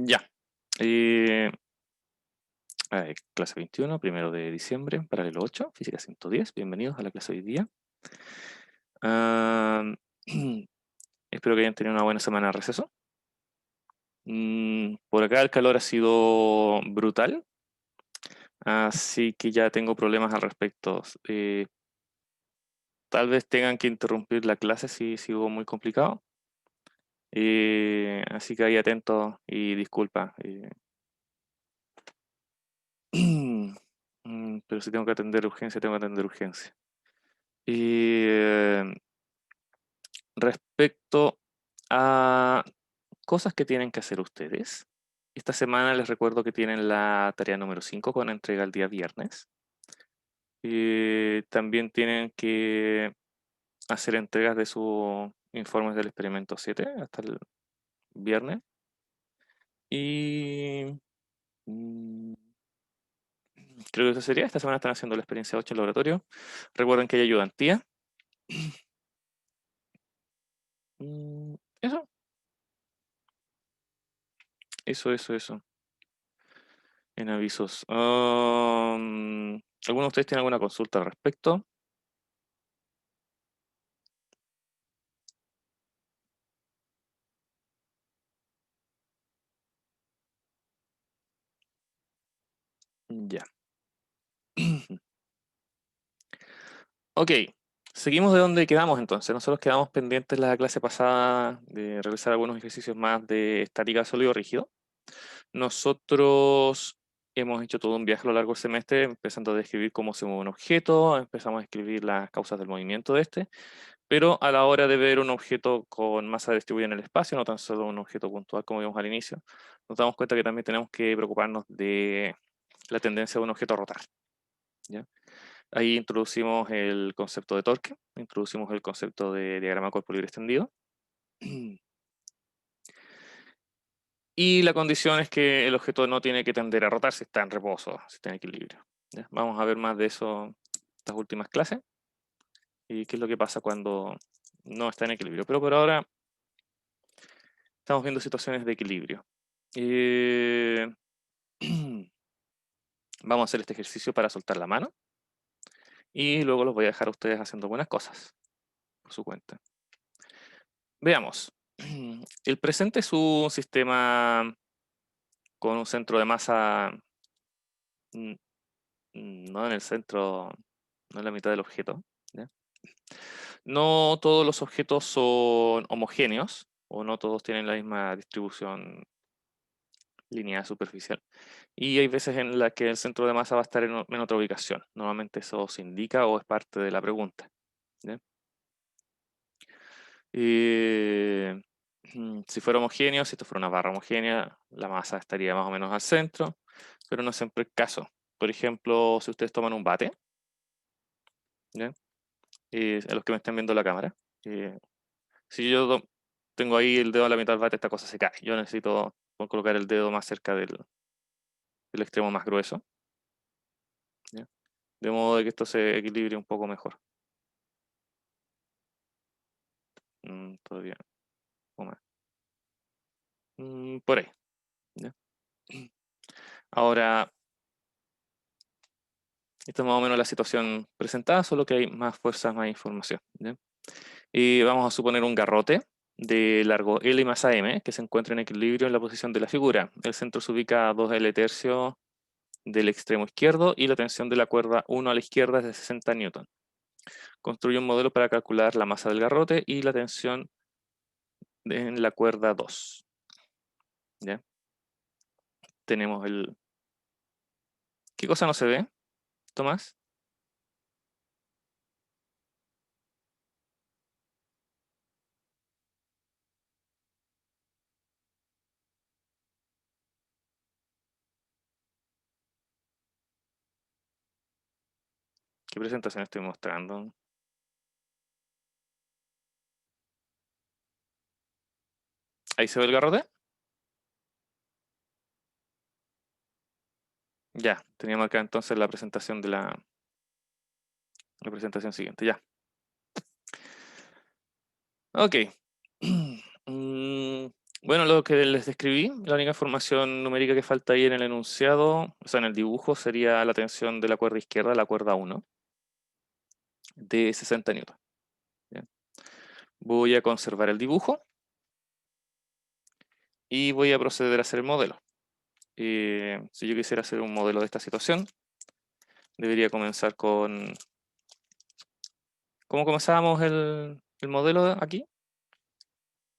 Ya. A ver, clase 21, 1 de diciembre, paralelo 8, física 110. Bienvenidos a la clase de hoy día. Ah, espero que hayan tenido una buena semana de receso. Por acá el calor ha sido brutal, así que ya tengo problemas al respecto. Tal vez tengan que interrumpir la clase si sigo muy complicado. Así que ahí atentos y disculpa. Pero si tengo que atender urgencia, tengo que atender urgencia. Eh, Respecto a cosas que tienen que hacer ustedes, esta semana les recuerdo que tienen la tarea número 5 con entrega el día viernes. También tienen que hacer entregas de sus informes del experimento 7 hasta el viernes. Y mm, creo que eso sería. Esta semana están haciendo la experiencia 8 en laboratorio. Recuerden que hay ayudantía. Eso, eso. En avisos. ¿Alguno de ustedes tiene alguna consulta al respecto? Ya. Ok, seguimos de donde quedamos entonces. Nosotros quedamos pendientes la clase pasada de realizar algunos ejercicios más de estática sólido rígido. Nosotros hemos hecho todo un viaje a lo largo del semestre, empezando a describir cómo se mueve un objeto, empezamos a escribir las causas del movimiento de este, pero a la hora de ver un objeto con masa distribuida en el espacio, no tan solo un objeto puntual como vimos al inicio, nos damos cuenta que también tenemos que preocuparnos de la tendencia de un objeto a rotar. ¿Ya? Ahí introducimos el concepto de torque, introducimos el concepto de diagrama cuerpo libre extendido. Y la condición es que el objeto no tiene que tender a rotar si está en reposo, si está en equilibrio. ¿Ya? Vamos a ver más de eso estas últimas clases y qué es lo que pasa cuando no está en equilibrio. Pero por ahora estamos viendo situaciones de equilibrio. Eh, Vamos a hacer este ejercicio para soltar la mano y luego los voy a dejar a ustedes haciendo buenas cosas por su cuenta. Veamos. El presente es un sistema con un centro de masa mm, no en el centro, no en la mitad del objeto. ¿Ya? No todos los objetos son homogéneos o no todos tienen la misma distribución lineal superficial. Y hay veces en las que el centro de masa va a estar en otra ubicación. Normalmente eso se indica o es parte de la pregunta. ¿Ya? Eh, si fuera homogéneo, si esto fuera una barra homogénea, la masa estaría más o menos al centro, pero no siempre es el caso. Por ejemplo, si ustedes toman un bate, ¿ya? A los que me están viendo la cámara, si yo tengo ahí el dedo a la mitad del bate, esta cosa se cae. Yo necesito colocar el dedo más cerca del extremo más grueso, ¿ya? De modo de que esto se equilibre un poco mejor. Todavía, un poco más. Por ahí, ¿ya? Ahora, esta es más o menos la situación presentada, solo que hay más fuerzas, más información, ¿ya? Y vamos a suponer un garrote de largo L y masa M que se encuentra en equilibrio en la posición de la figura. El centro se ubica a 2L tercio del extremo izquierdo y la tensión de la cuerda 1 a la izquierda es de 60 newton. Construye un modelo para calcular la masa del garrote y la tensión en la cuerda 2. ¿Ya? Tenemos el... ¿Qué cosa no se ve, Tomás? ¿Qué presentación estoy mostrando? ¿Ahí se ve el garrote? Ya, teníamos acá entonces la presentación de la presentación siguiente, ya. Ok. Bueno, lo que les describí, la única información numérica que falta ahí en el enunciado, o sea, en el dibujo, sería la tensión de la cuerda izquierda, la cuerda 1, de 60 newton. ¿Ya? Voy a conservar el dibujo y voy a proceder a hacer el modelo. Si yo quisiera hacer un modelo de esta situación, debería comenzar con... ¿Cómo comenzábamos el modelo aquí?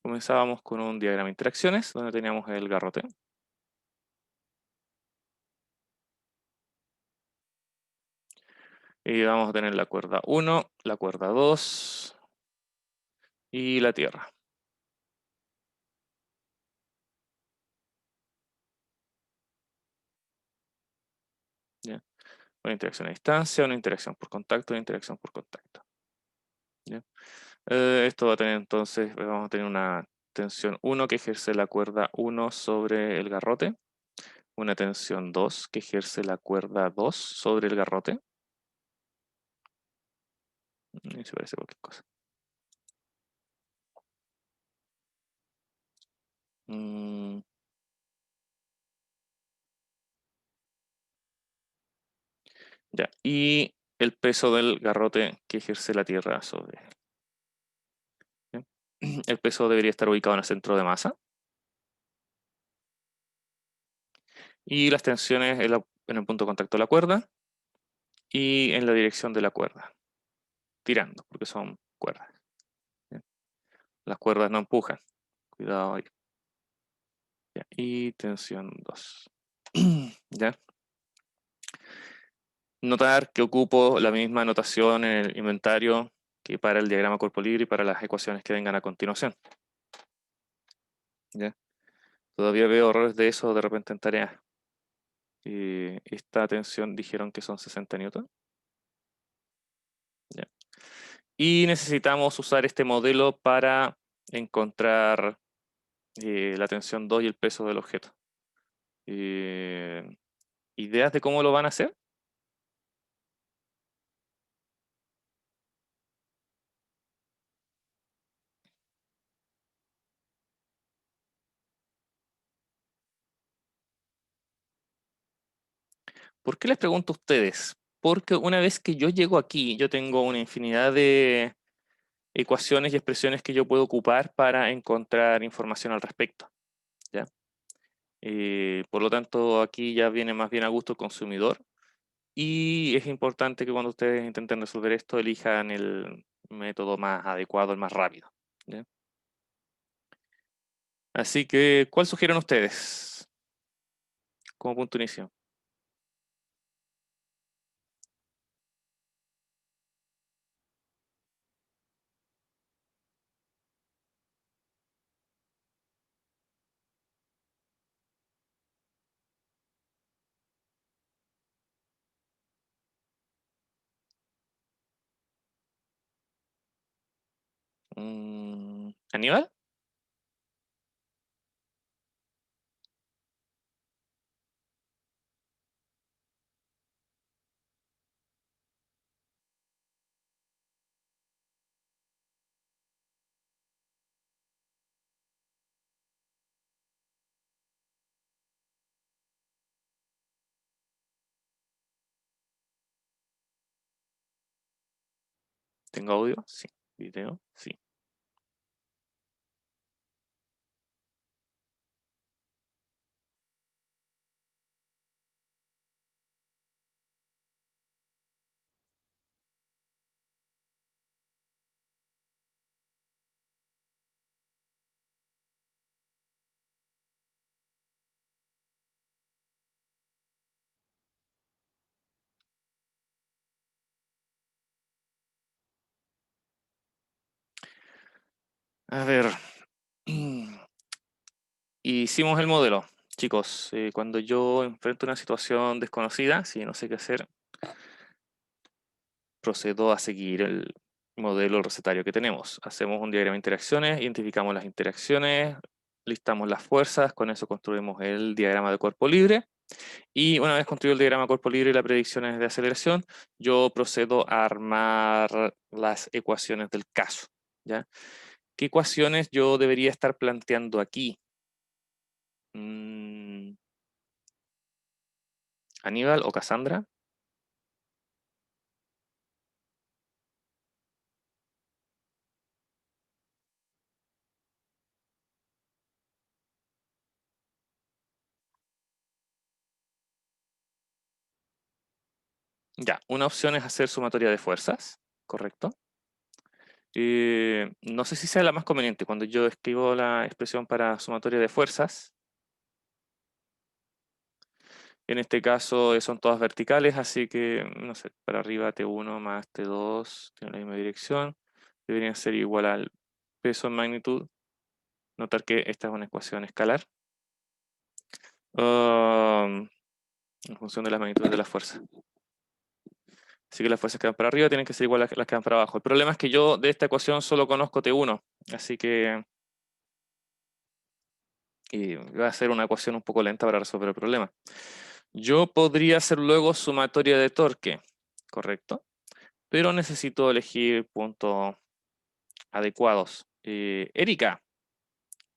Comenzábamos con un diagrama de interacciones, donde teníamos el garrote. Y vamos a tener la cuerda 1, la cuerda 2 y la tierra. ¿Ya? Una interacción a distancia, una interacción por contacto, una interacción por contacto. ¿Ya? Esto va a tener entonces, vamos a tener una tensión 1 que ejerce la cuerda 1 sobre el garrote, una tensión 2 que ejerce la cuerda 2 sobre el garrote. Se parece cualquier cosa. Ya, y el peso del garrote que ejerce la tierra sobre él. ¿Ya? El peso debería estar ubicado en el centro de masa. Y las tensiones en el punto de contacto de la cuerda y en la dirección de la cuerda, tirando, porque son cuerdas. ¿Ya? Las cuerdas no empujan. Cuidado ahí. Ya, y tensión 2. ¿Ya? Notar que ocupo la misma notación en el inventario que para el diagrama cuerpo libre y para las ecuaciones que vengan a continuación. ¿Ya? Todavía veo errores de eso de repente en tareas. Esta tensión dijeron que son 60 newton. ¿Ya? Y necesitamos usar este modelo para encontrar la tensión 2 y el peso del objeto. ¿Ideas de cómo lo van a hacer? ¿Por qué les pregunto a ustedes? Porque una vez que yo llego aquí, yo tengo una infinidad de ecuaciones y expresiones que yo puedo ocupar para encontrar información al respecto. ¿Ya? Por lo tanto, aquí ya viene más bien a gusto el consumidor. Y es importante que cuando ustedes intenten resolver esto, elijan el método más adecuado, el más rápido. ¿Ya? Así que, ¿cuál sugieren ustedes como punto de inicio? ¿Aníbal? ¿Tengo audio? Sí. ¿Video? Sí. A ver. Hicimos el modelo. Chicos, cuando yo enfrento una situación desconocida, si no sé qué hacer, procedo a seguir el modelo el recetario que tenemos. Hacemos un diagrama de interacciones, identificamos las interacciones, listamos las fuerzas, con eso construimos el diagrama de cuerpo libre. Y una vez construido el diagrama de cuerpo libre y las predicciones de aceleración, yo procedo a armar las ecuaciones del caso. ¿Ya? ¿Qué ecuaciones yo debería estar planteando aquí? Mm, Aníbal o Cassandra. Ya, una opción es hacer sumatoria de fuerzas, correcto. No sé si sea la más conveniente. Cuando yo escribo la expresión para sumatoria de fuerzas, en este caso son todas verticales, así que, no sé, para arriba T1 más T2 tiene la misma dirección. Deberían ser igual al peso en magnitud. Notar que esta es una ecuación escalar. En función de las magnitudes de la fuerza. Así que las fuerzas que van para arriba tienen que ser igual a las que van para abajo. El problema es que yo de esta ecuación solo conozco T1, así que va a ser una ecuación un poco lenta para resolver el problema. Yo podría hacer luego sumatoria de torque, ¿correcto? Pero necesito elegir puntos adecuados. Erika,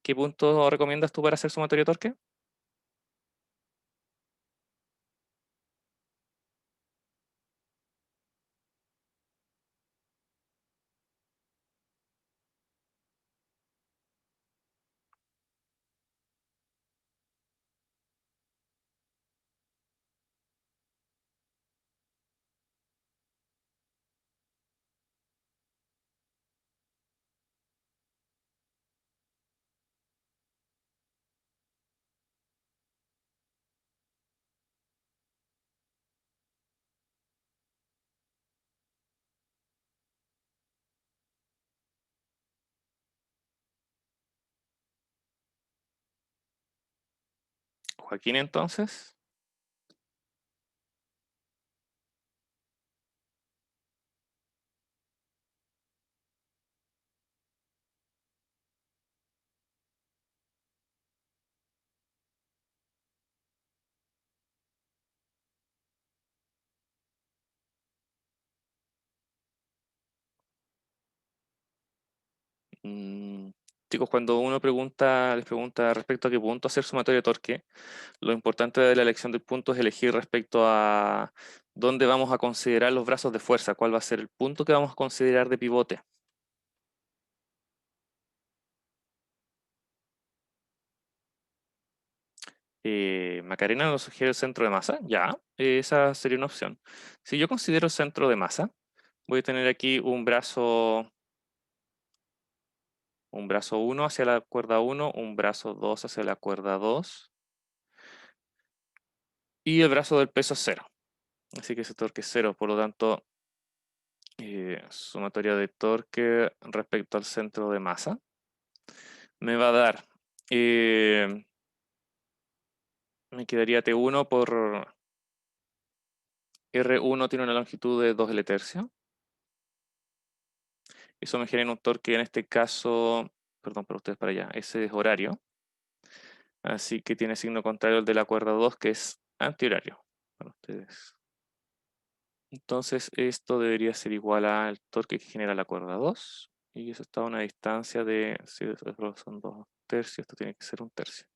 ¿qué punto recomiendas tú para hacer sumatoria de torque? Joaquín, entonces. Mm, Chicos, cuando uno les pregunta respecto a qué punto hacer sumatoria de torque, lo importante de la elección del punto es elegir respecto a dónde vamos a considerar los brazos de fuerza, cuál va a ser el punto que vamos a considerar de pivote. Macarena nos sugiere el centro de masa, ya, esa sería una opción. Si yo considero el centro de masa, voy a tener aquí un brazo 1 hacia la cuerda 1, un brazo 2 hacia la cuerda 2 y el brazo del peso es 0. Así que ese torque es 0, por lo tanto, sumatoria de torque respecto al centro de masa me va a dar, eh, me quedaría T1 por R1 tiene una longitud de 2L tercio. Eso me genera un torque en este caso, perdón, para ustedes para allá, ese es horario. Así que tiene signo contrario al de la cuerda 2, que es antihorario para ustedes. Entonces esto debería ser igual al torque que genera la cuerda 2. Y eso está a una distancia de, si son 2 tercios, esto tiene que ser un tercio.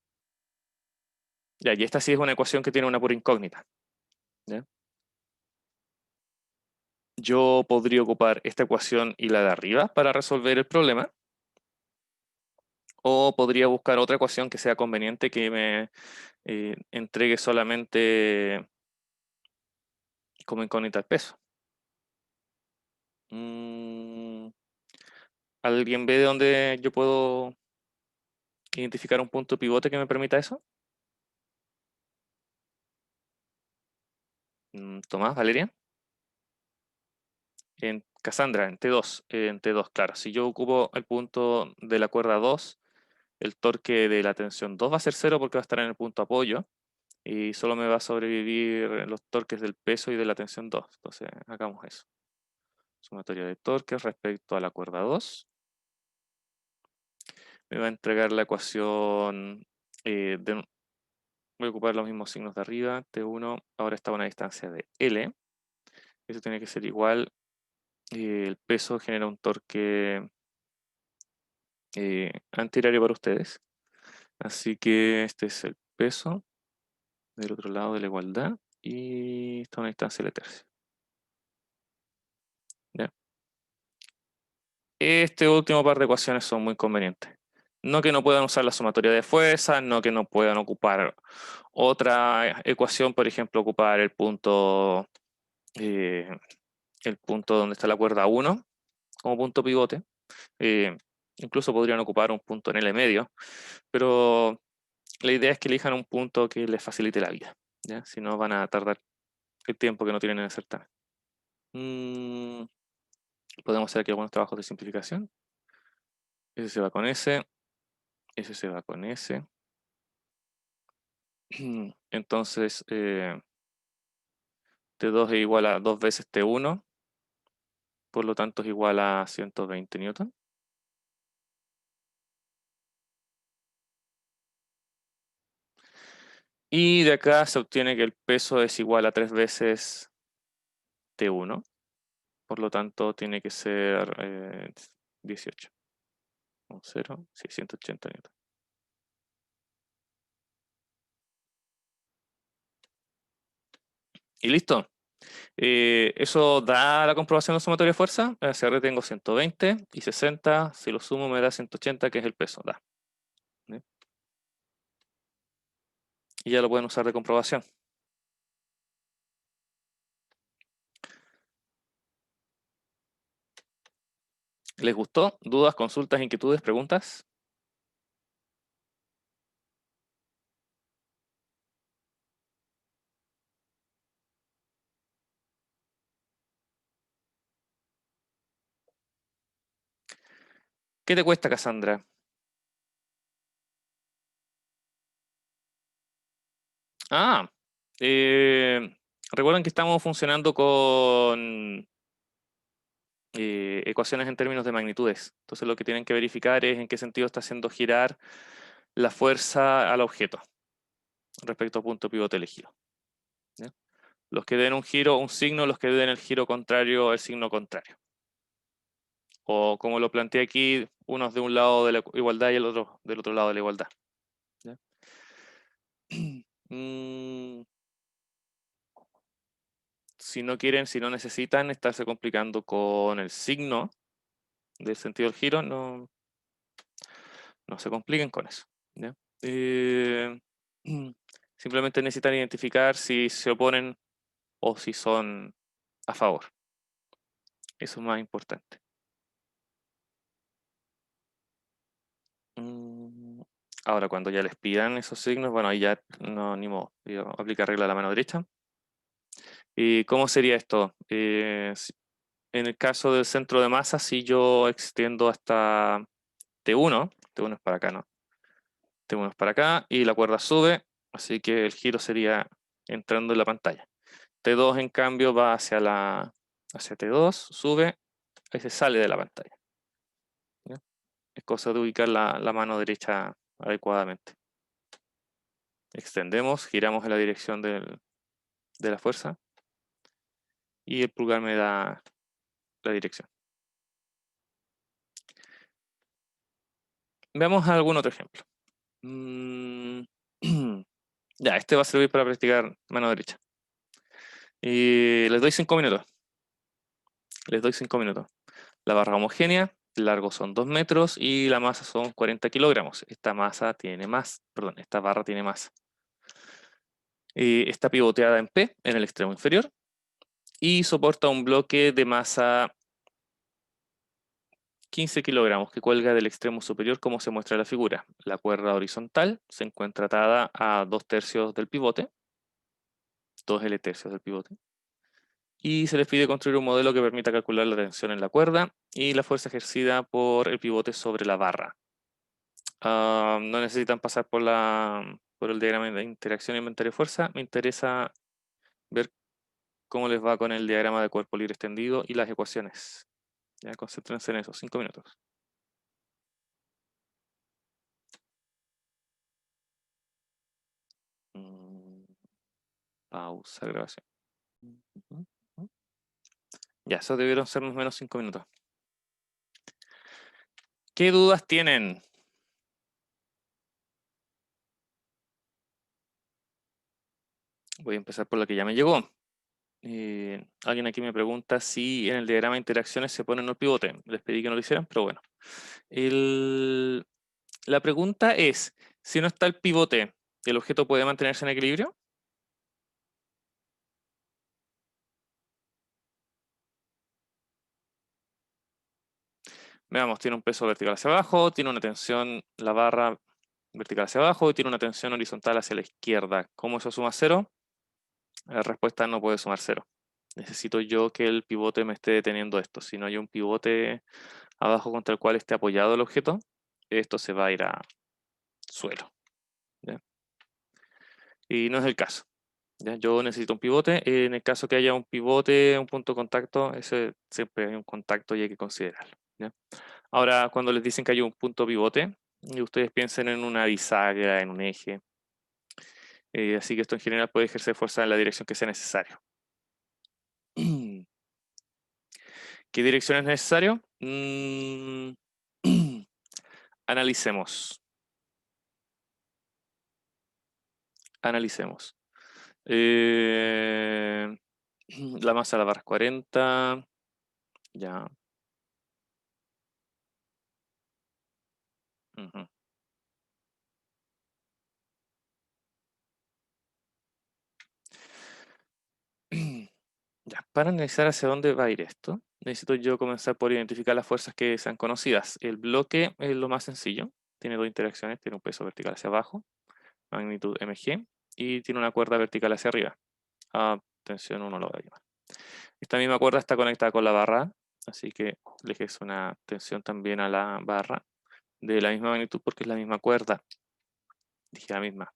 Ya, y esta sí es una ecuación que tiene una pura incógnita. ¿Ya? Yo podría ocupar esta ecuación y la de arriba para resolver el problema, o podría buscar otra ecuación que sea conveniente que me entregue solamente como incógnita el peso. Mm, ¿Alguien ve de dónde yo puedo identificar un punto pivote que me permita eso? Tomás, Valeria. En Cassandra, en T2, claro. Si yo ocupo el punto de la cuerda 2, el torque de la tensión 2 va a ser 0 porque va a estar en el punto apoyo y solo me va a sobrevivir los torques del peso y de la tensión 2. Entonces, hagamos eso. Sumatoria de torques respecto a la cuerda 2. Me va a entregar la ecuación voy a ocupar los mismos signos de arriba. T1 ahora está a una distancia de L. Eso tiene que ser igual. El peso genera un torque antihorario para ustedes. Así que este es el peso del otro lado de la igualdad y esta es una distancia de tercio. ¿Ya? Este último par de ecuaciones son muy convenientes. No que no puedan usar la sumatoria de fuerzas, no que no puedan ocupar otra ecuación, por ejemplo, ocupar eh, el punto donde está la cuerda 1 como punto pivote. Eh, Incluso podrían ocupar un punto en el medio, pero la idea es que elijan un punto que les facilite la vida, ¿ya? Si no, van a tardar el tiempo que no tienen en el certamen. Podemos hacer aquí algunos trabajos de simplificación. Ese se va con ese se va con ese. Entonces, T2 es igual a 2 veces T1, por lo tanto es igual a 120 newton. Y de acá se obtiene que el peso es igual a 3 veces T1, por lo tanto tiene que ser 18. 0, sí, 180 newton. Y listo. Eso da la comprobación de sumatoria de fuerza. CR tengo 120 y 60. Si lo sumo me da 180, que es el peso. Da. ¿Sí? Y ya lo pueden usar de comprobación. ¿Les gustó? ¿Dudas, consultas, inquietudes, preguntas? ¿Qué te cuesta, Cassandra? Ah, eh, recuerden que estamos funcionando con ecuaciones en términos de magnitudes. Entonces lo que tienen que verificar es en qué sentido está haciendo girar la fuerza al objeto respecto al punto pivote elegido. ¿Ya? Los que den un giro, un signo, los que den el giro contrario, el signo contrario. O como lo planteé aquí, unos de un lado de la igualdad y el otro del otro lado de la igualdad. ¿Ya? Mm, si no quieren, si no necesitan estarse complicando con el signo del sentido del giro, no, no se compliquen con eso. ¿Ya? Eh, simplemente necesitan identificar si se oponen o si son a favor. Eso es más importante. Mm, Ahora, cuando ya les pidan esos signos, bueno, ahí ya no, ni modo. Aplica regla a la mano derecha. ¿Y cómo sería esto? En el caso del centro de masa, si yo extiendo hasta T1, T1 es para acá, ¿no? T1 es para acá y la cuerda sube, así que el giro sería entrando en la pantalla. T2 en cambio va hacia T2, sube, ahí se sale de la pantalla. ¿Ya? Es cosa de ubicar la mano derecha adecuadamente. Extendemos, giramos en la dirección de la fuerza y el pulgar me da la dirección. Veamos algún otro ejemplo. Mm, Ya, este va a servir para practicar mano derecha. Y les doy 5 minutos. Les doy 5 minutos. La barra homogénea, el largo son 2 metros y la masa son 40 kilogramos. Esta masa tiene más, perdón, esta barra tiene más. Está pivoteada en P, en el extremo inferior, y soporta un bloque de masa 15 kilogramos que cuelga del extremo superior como se muestra en la figura. La cuerda horizontal se encuentra atada a 2/3 del pivote, 2 L-tercios del pivote, y se les pide construir un modelo que permita calcular la tensión en la cuerda y la fuerza ejercida por el pivote sobre la barra. No necesitan pasar por el diagrama de interacción inventario-fuerza. Me interesa ver cómo les va con el diagrama de cuerpo libre extendido y las ecuaciones. Ya, concéntrense en eso, 5 minutos. Mm, Pausa, grabación. Ya, eso debieron ser más o menos 5 minutos. ¿Qué dudas tienen? Voy a empezar por la que ya me llegó. Alguien aquí me pregunta si en el diagrama de interacciones se pone el pivote. Les pedí que no lo hicieran, pero bueno. La pregunta es, si no está el pivote, ¿el objeto puede mantenerse en equilibrio? Veamos, tiene un peso vertical hacia abajo, tiene una tensión, la barra vertical hacia abajo y tiene una tensión horizontal hacia la izquierda. ¿Cómo eso suma cero? La respuesta no puede sumar cero. Necesito yo que el pivote me esté deteniendo esto. Si no hay un pivote abajo contra el cual esté apoyado el objeto, esto se va a ir a suelo. ¿Ya? Y no es el caso. ¿Ya? Yo necesito un pivote. En el caso que haya un pivote, un punto de contacto, ese siempre hay un contacto y hay que considerarlo. ¿Ya? Ahora, cuando les dicen que hay un punto pivote, y ustedes piensen en una bisagra, en un eje. Así que esto en general puede ejercer fuerza en la dirección que sea necesario. ¿Qué dirección es necesario? Analicemos. Analicemos. Eh, la masa de la barra es 40. Ya. Ujú. Ya, para analizar hacia dónde va a ir esto, necesito yo comenzar por identificar las fuerzas que sean conocidas. El bloque es lo más sencillo. Tiene dos interacciones, tiene un peso vertical hacia abajo, magnitud mg, y tiene una cuerda vertical hacia arriba. Tensión 1 lo voy a llamar. Esta misma cuerda está conectada con la barra, así que le ejerzo una tensión también a la barra de la misma magnitud porque es la misma cuerda. Dije la misma.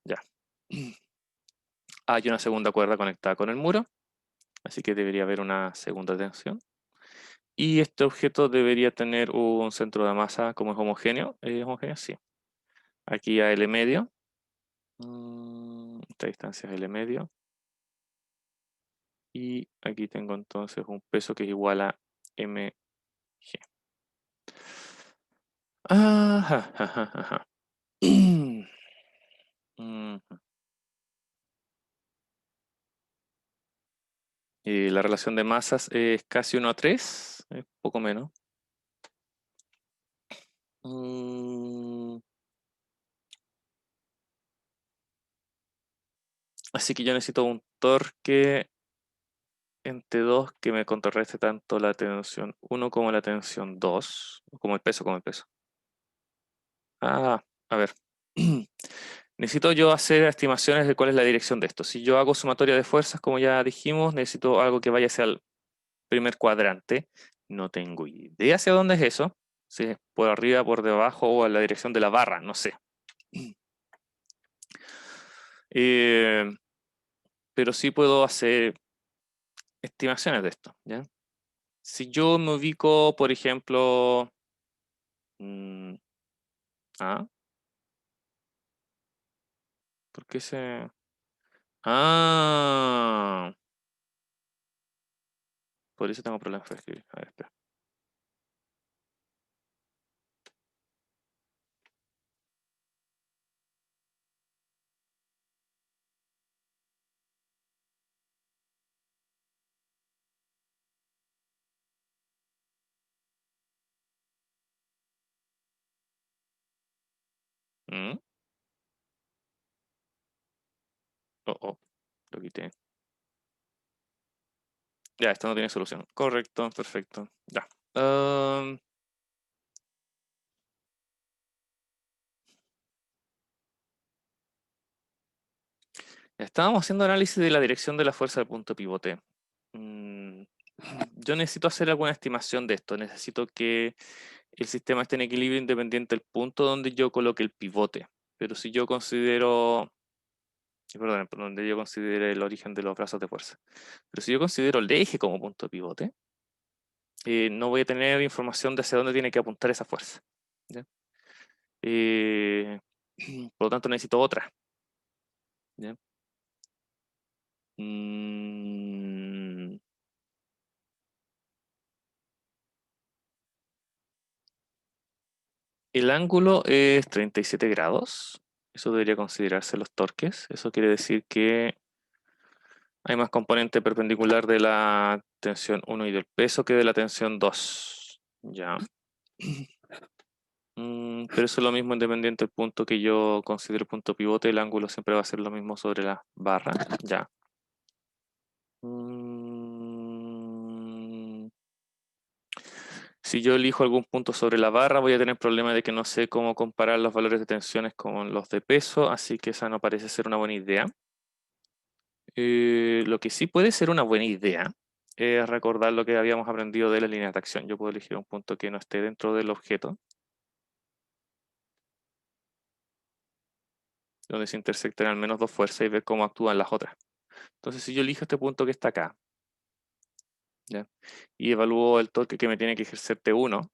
Ya. Hay una segunda cuerda conectada con el muro, así que debería haber una segunda tensión. Y este objeto debería tener un centro de masa como es homogéneo. ¿Es homogéneo? Sí. Aquí a L medio. Esta distancia es L medio. Y aquí tengo entonces un peso que es igual a mg. Ajá, ajá, ajá. Y la relación de masas es casi 1:3, es poco menos. Mm, Así que yo necesito un torque en T2 que me contrarreste tanto la tensión 1 como la tensión 2, como el peso, como el peso. A ver. Necesito yo hacer estimaciones de cuál es la dirección de esto. Si yo hago sumatoria de fuerzas, como ya dijimos, necesito algo que vaya hacia el primer cuadrante. No tengo idea hacia dónde es eso. Si es por arriba, por debajo o a la dirección de la barra, no sé. Eh, pero sí puedo hacer estimaciones de esto, ¿ya? Si yo me ubico, por ejemplo, mm, ah, ¿por qué se...? Ah, por eso tengo problemas para escribir. A ver, espera. Mm, Oh, oh, lo quité. Ya, esto no tiene solución. Correcto, perfecto. Ya. Am, Estábamos haciendo análisis de la dirección de la fuerza del punto pivote. Mm, Yo necesito hacer alguna estimación de esto. Necesito que el sistema esté en equilibrio independiente del punto donde yo coloque el pivote. Pero si yo considero, perdón, por donde yo considere el origen de los brazos de fuerza. Pero si yo considero el eje como punto pivote, no voy a tener información de hacia dónde tiene que apuntar esa fuerza. ¿Ya? Eh, por lo tanto necesito otra. ¿Ya? El ángulo es 37 grados. Eso debería considerarse los torques. Eso quiere decir que hay más componente perpendicular de la tensión 1 y del peso que de la tensión 2. Ya. Pero eso es lo mismo independiente del punto que yo considero punto pivote. El ángulo siempre va a ser lo mismo sobre la barra. Ya. Si yo elijo algún punto sobre la barra, voy a tener problema de que no sé cómo comparar los valores de tensiones con los de peso, así que esa no parece ser una buena idea. Lo que sí puede ser una buena idea es recordar lo que habíamos aprendido de las líneas de acción. Yo puedo elegir un punto que no esté dentro del objeto, donde se intersecten al menos dos fuerzas y ver cómo actúan las otras. Entonces, si yo elijo este punto que está acá, ¿ya? Y evalúo el torque que me tiene que ejercer T1,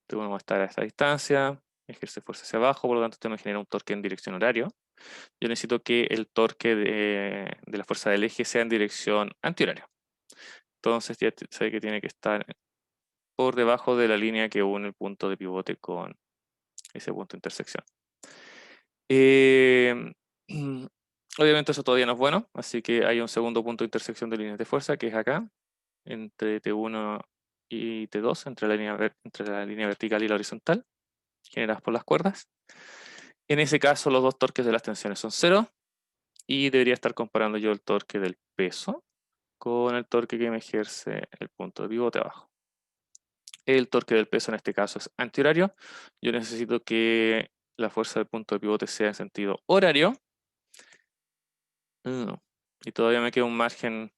T1 va a estar a esta distancia, ejerce fuerza hacia abajo, por lo tanto esto me genera un torque en dirección horario. Yo necesito que el torque de la fuerza del eje sea en dirección antihoraria. Entonces ya sé que tiene que estar por debajo de la línea que une el punto de pivote con ese punto de intersección. Eh, obviamente eso todavía no es bueno, así que hay un segundo punto de intersección de líneas de fuerza que es acá, entre T1 y T2, entre la línea vertical y la horizontal, generadas por las cuerdas. En ese caso los dos torques de las tensiones son cero y debería estar comparando yo el torque del peso con el torque que me ejerce el punto de pivote abajo. El torque del peso en este caso es antihorario. Yo necesito que la fuerza del punto de pivote sea en sentido horario. Y todavía me queda un margen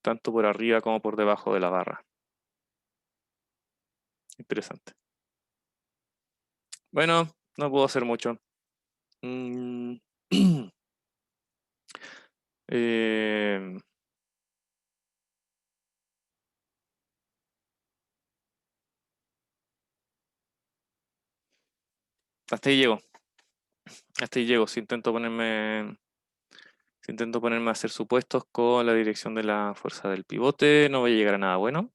tanto por arriba como por debajo de la barra. Interesante. Bueno, no puedo hacer mucho. Mm, eh, hasta ahí llego. Hasta ahí llego. Si intento ponerme a hacer supuestos con la dirección de la fuerza del pivote, no voy a llegar a nada bueno.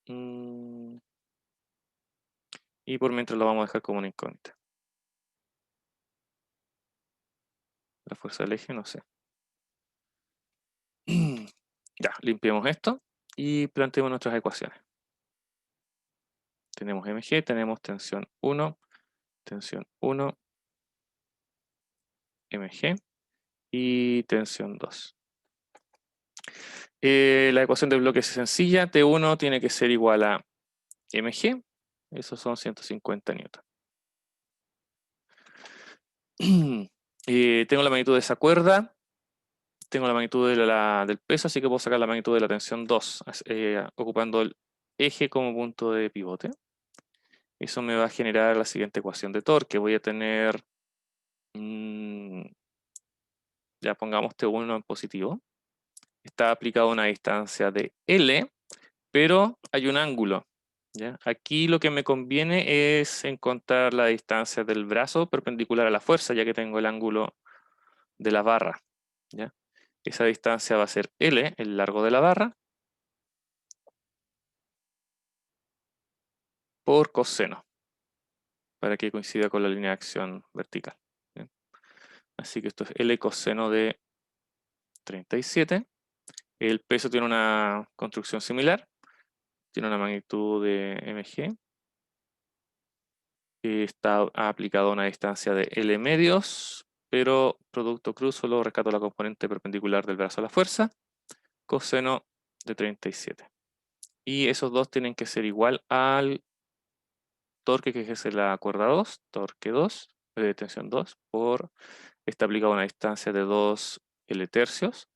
Mm, y por mientras lo vamos a dejar como una incógnita. La fuerza del eje, no sé. Ya, limpiemos esto y planteemos nuestras ecuaciones. Tenemos mg, tenemos tensión 1, mg y tensión 2. La ecuación de bloque es sencilla. T1 tiene que ser igual a mg. Esos son 150 newton. Tengo la magnitud de esa cuerda. Tengo la magnitud del peso, así que puedo sacar la magnitud de la tensión 2, ocupando el eje como punto de pivote. Eso me va a generar la siguiente ecuación de torque. Voy a tener, ya pongamos T1 en positivo. Está aplicado a una distancia de L, pero hay un ángulo. ¿Ya? Aquí lo que me conviene es encontrar la distancia del brazo perpendicular a la fuerza, ya que tengo el ángulo de la barra. ¿Ya? Esa distancia va a ser L, el largo de la barra, por coseno, para que coincida con la línea de acción vertical. ¿Bien? Así que esto es L coseno de 37. El peso tiene una construcción similar, tiene una magnitud de mg, está aplicado a una distancia de L medios, pero producto cruz solo rescato la componente perpendicular del brazo a la fuerza, coseno de 37. Y esos dos tienen que ser igual al torque que ejerce la cuerda 2, torque 2, tensión 2, está aplicado a una distancia de 2 L tercios.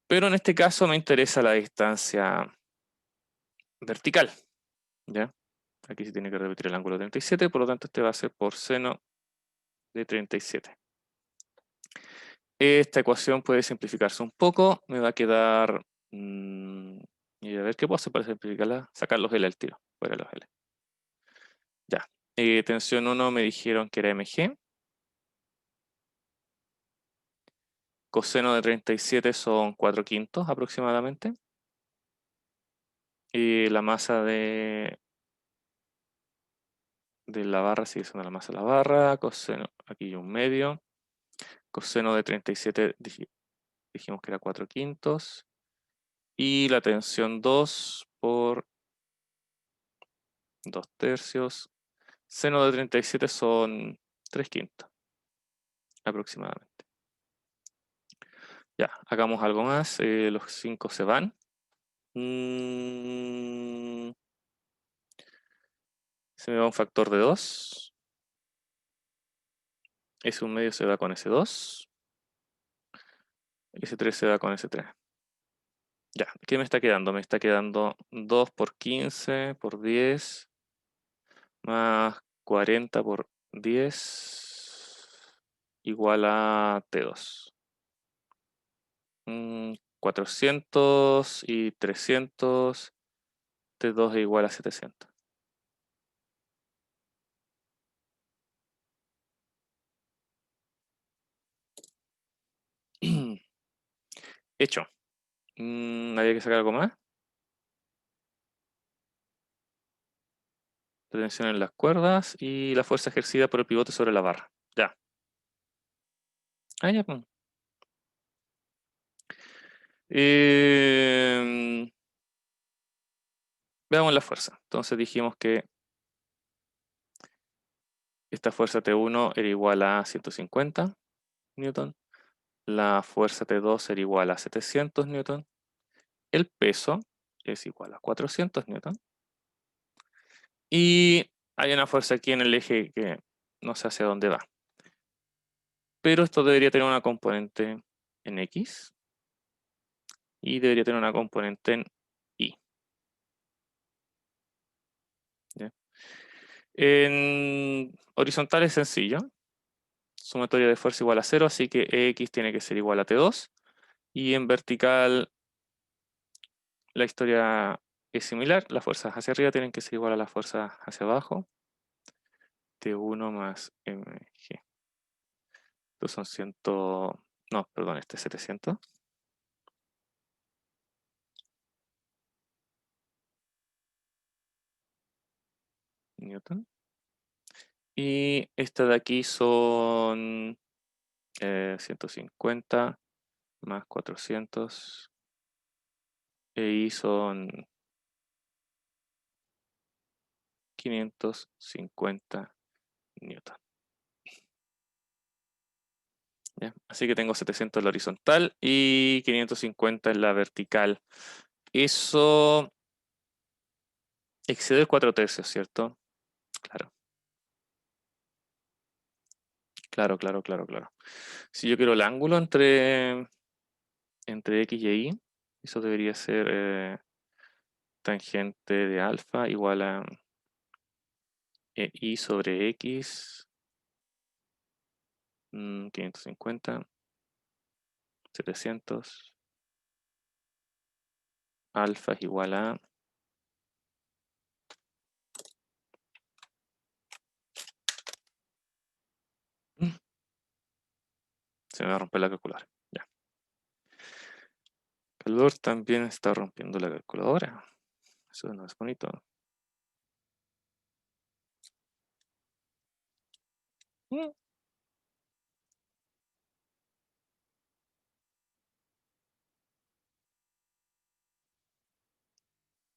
Pero en este caso me interesa la distancia vertical. ¿Ya? Aquí se tiene que repetir el ángulo 37, por lo tanto este va a ser por seno de 37. Esta ecuación puede simplificarse un poco, me va a quedar, y a ver qué puedo hacer para simplificarla, sacar los L al tiro, fuera los L. Ya, tensión 1 me dijeron que era mg, coseno de 37 son 4/5 aproximadamente, Y la masa de la barra sigue siendo la masa de la barra. Coseno, aquí un medio. Coseno de 37 dijimos que era 4/5. Y la tensión 2 por 2/3. Seno de 37 son 3/5 aproximadamente. Ya, hagamos algo más. Los 5 se van. Se me va un factor de 2. Ese 1 medio se va con ese 2. Ese 3 se va con ese 3. Ya, ¿qué me está quedando? Me está quedando 2 por 15 por 10 más 40 por 10 igual a T2. 400 y 300, T2 es igual a 700. Hecho. ¿Había que sacar algo más? La tensión en las cuerdas y la fuerza ejercida por el pivote sobre la barra. Ya. Ah, ya, pues. Veamos la fuerza. Entonces dijimos que esta fuerza T1 era igual a 150 newton. La fuerza T2 era igual a 700 newton. El peso es igual a 400 newton. Y hay una fuerza aquí en el eje que no sé hacia dónde va. Pero esto debería tener una componente en X y debería tener una componente en Y. ¿Ya? En horizontal es sencillo. Sumatoria de fuerza igual a 0, así que X tiene que ser igual a T2. Y en vertical la historia es similar. Las fuerzas hacia arriba tienen que ser igual a las fuerzas hacia abajo. T1 más mg. Estos son 100... No, perdón, este es 700. Newton. Y esta de aquí son 150 más 400. Y son 550 newton. ¿Ya? Así que tengo 700 en la horizontal y 550 en la vertical. Eso excede 4/3, ¿cierto? Claro, claro. Si yo quiero el ángulo entre X y Y, eso debería ser tangente de alfa igual a Y sobre X, 550, 700, alfa es igual a... Se me va a romper la calculadora. Ya. Calor también está rompiendo la calculadora. Eso no es bonito.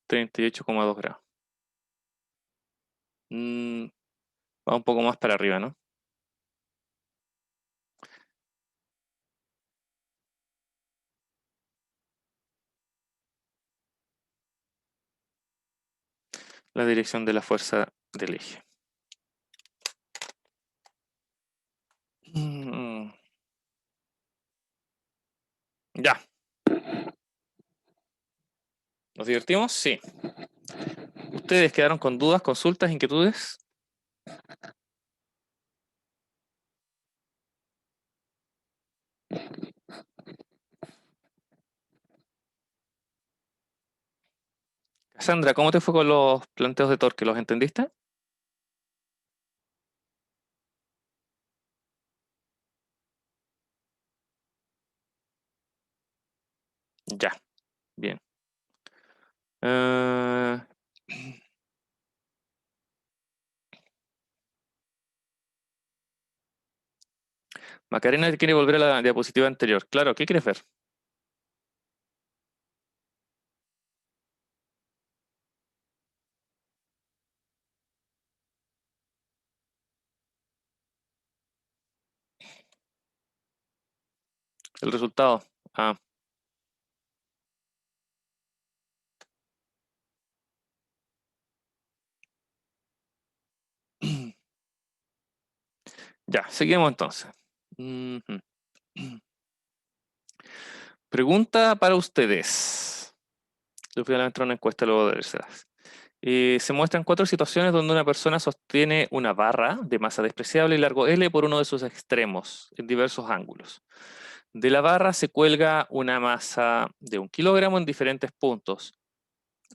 38,2 grados. Va un poco más para arriba, ¿no? La dirección de la fuerza del eje. Ya. ¿Nos divertimos? Sí. ¿Ustedes quedaron con dudas, consultas, inquietudes? Sandra, ¿cómo te fue con los planteos de torque? ¿Los entendiste? Ya, bien. Ah, Macarena quiere volver a la diapositiva anterior. Claro, ¿qué quieres ver? El resultado. Ah, ya, seguimos entonces. Ujú. Pregunta para ustedes. Les voy a entrar una encuesta luego de verlas. Se muestran 4 situaciones donde una persona sostiene una barra de masa despreciable y largo L por uno de sus extremos en diversos ángulos. De la barra se cuelga una masa de 1 kilogramo en diferentes puntos.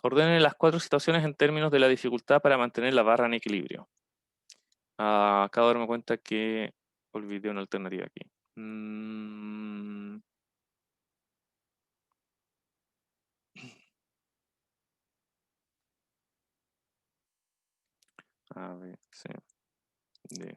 Ordenen las 4 situaciones en términos de la dificultad para mantener la barra en equilibrio. Acabo de darme cuenta que olvidé una alternativa aquí. A, B, C, D.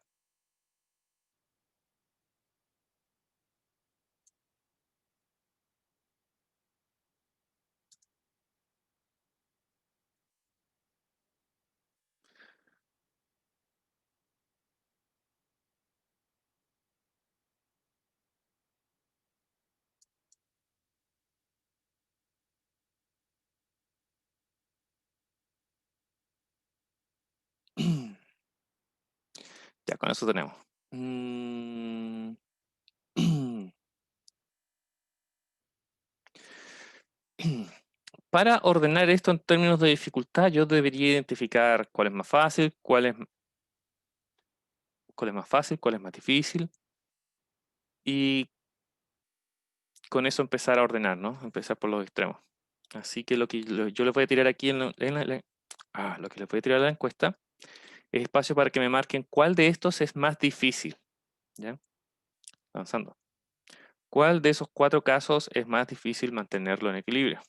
Ya, con eso tenemos. Mm, Para ordenar esto en términos de dificultad, yo debería identificar cuál es más fácil, cuál es más difícil, y con eso empezar a ordenar, ¿no? Empezar por los extremos. Así que yo les voy a tirar aquí lo que les voy a tirar a la encuesta es espacio para que me marquen cuál de estos es más difícil. ¿Ya? Avanzando. ¿Cuál de esos 4 casos es más difícil mantenerlo en equilibrio?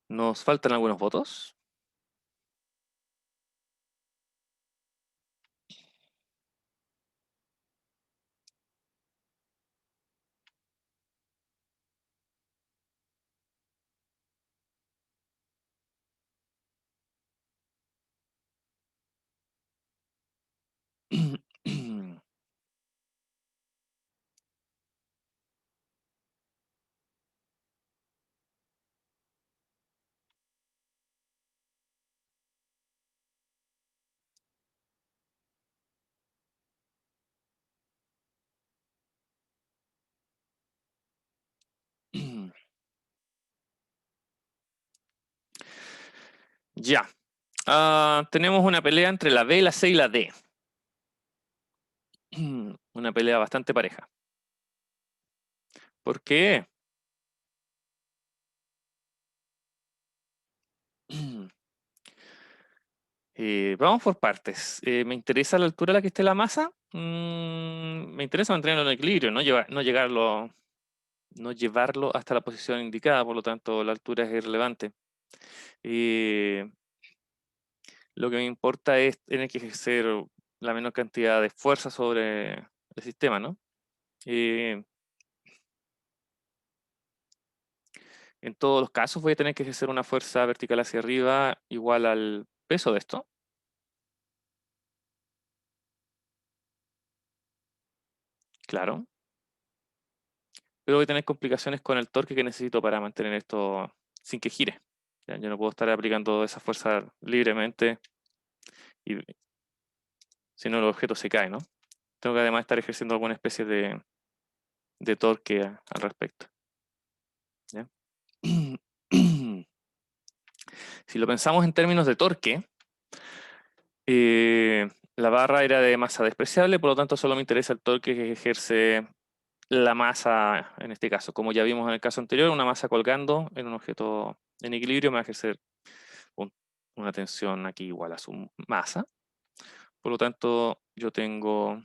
Nos faltan algunos votos. Ya. Tenemos una pelea entre la B, la C y la D. Una pelea bastante pareja. ¿Por qué? Vamos por partes. ¿Me interesa la altura a la que esté la masa? Me interesa mantenerlo en equilibrio, no llevarlo hasta la posición indicada, por lo tanto la altura es irrelevante. Eh, lo que me importa es tener que ejercer la menor cantidad de fuerza sobre el sistema, ¿no? Eh, en todos los casos voy a tener que ejercer una fuerza vertical hacia arriba igual al peso de esto. Claro. Pero voy a tener complicaciones con el torque que necesito para mantener esto sin que gire. ¿Ya? Yo no puedo estar aplicando esa fuerza libremente. Y, Si no, el objeto se cae, ¿no? Tengo que además estar ejerciendo alguna especie de torque al respecto. ¿Ya? Si lo pensamos en términos de torque, la barra era de masa despreciable, por lo tanto solo me interesa el torque que ejerce la masa, en este caso. Como ya vimos en el caso anterior, una masa colgando en un objeto en equilibrio me va a ejercer una tensión aquí igual a su masa. Por lo tanto, yo tengo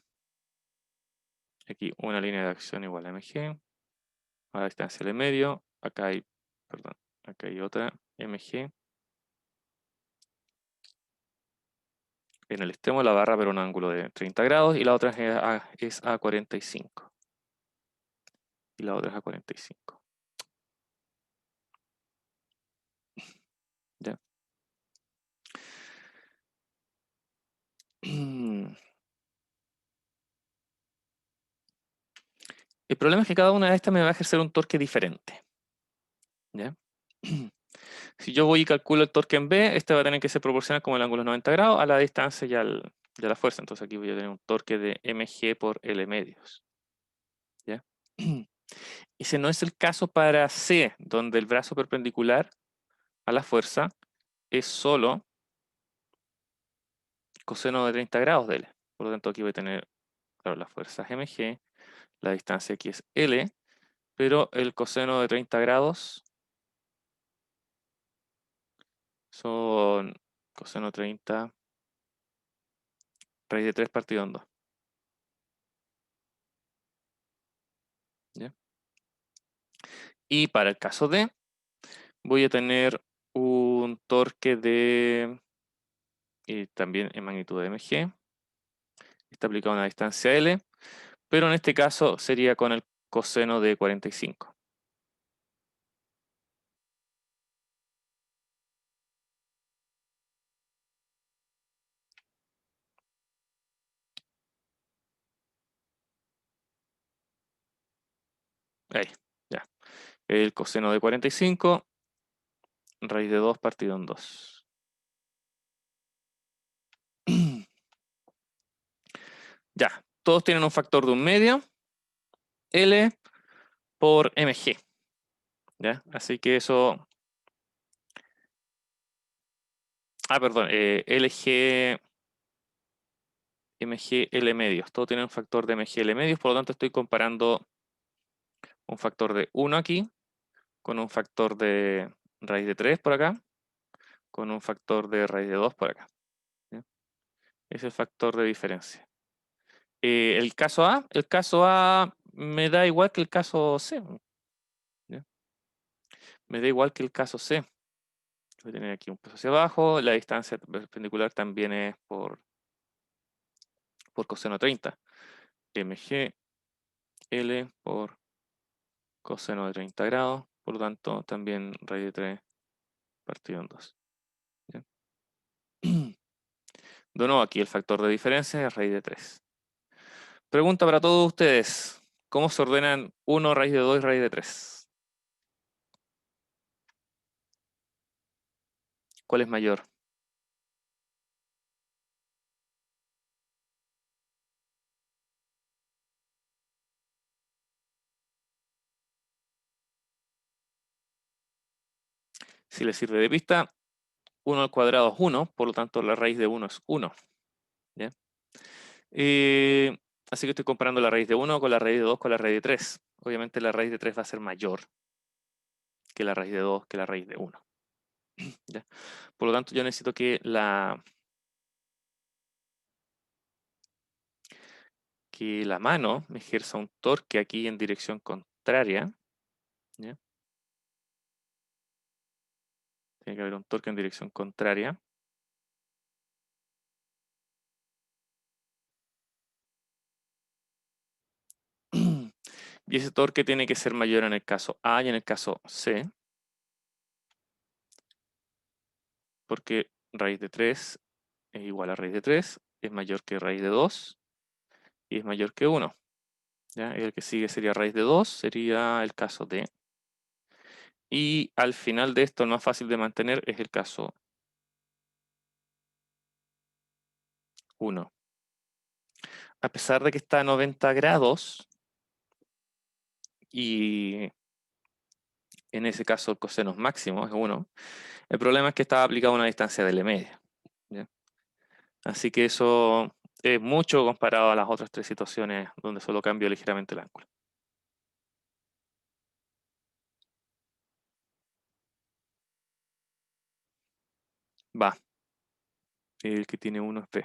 aquí una línea de acción igual a mg, a la distancia del medio. Acá hay, perdón, acá hay otra mg en el extremo de la barra, pero un ángulo de 30 grados, y la otra es a 45. Y la otra es a 45. ¿Ya? El problema es que cada una de estas me va a ejercer un torque diferente. ¿Ya? Si yo voy y calculo el torque en B, este va a tener que ser proporcional como el ángulo 90 grados a la distancia y a la fuerza. Entonces aquí voy a tener un torque de mg por L medios. ¿Ya? Ese no es el caso para C, donde el brazo perpendicular a la fuerza es solo coseno de 30 grados de L. Por lo tanto, aquí voy a tener, claro, la fuerza es mg, la distancia aquí es L, pero el coseno de 30 grados son coseno 30 raíz de 3 partido en 2. ¿Ya? Y para el caso D, voy a tener un torque de también en magnitud de mg. Está aplicado a una distancia L, pero en este caso sería con el coseno de 45. Ahí, ya. El coseno de 45, raíz de 2 partido en 2. Ya, todos tienen un factor de un medio, L por mg. ¿Ya? Así que eso... perdón, LG, mg, L medios. Todos tienen un factor de mg, L medios, por lo tanto estoy comparando un factor de 1 aquí, con un factor de raíz de 3 por acá, con un factor de raíz de 2 por acá. ¿Ya? Es el factor de diferencia. El caso A me da igual que el caso C. ¿Ya? Me da igual que el caso C. Voy a tener aquí un peso hacia abajo, la distancia perpendicular también es por coseno 30. mg L por coseno de 30 grados, por lo tanto también raíz de 3 partido en 2. ¿Ya? De nuevo aquí el factor de diferencia es raíz de 3. Pregunta para todos ustedes. ¿Cómo se ordenan 1 raíz de 2 y raíz de 3? ¿Cuál es mayor? Si les sirve de pista, 1 al cuadrado es 1, por lo tanto la raíz de 1 es 1. ¿Ya? Así que estoy comparando la raíz de 1 con la raíz de 2 con la raíz de 3. Obviamente la raíz de 3 va a ser mayor que la raíz de 2 que la raíz de 1. ¿Ya? Por lo tanto yo necesito que la mano me ejerza un torque aquí en dirección contraria. ¿Ya? Tiene que haber un torque en dirección contraria. Y ese torque tiene que ser mayor en el caso A y en el caso C, porque raíz de 3 es igual a raíz de 3, es mayor que raíz de 2 y es mayor que 1. ¿Ya? El que sigue sería raíz de 2, sería el caso D. Y al final de esto, el más fácil de mantener es el caso 1. a pesar de que está a 90 grados, y en ese caso el coseno es máximo, es 1, el problema es que estaba aplicado a una distancia de L media. ¿Ya? Así que eso es mucho comparado a las otras 3 situaciones donde solo cambio ligeramente el ángulo. Va, el que tiene 1 es B.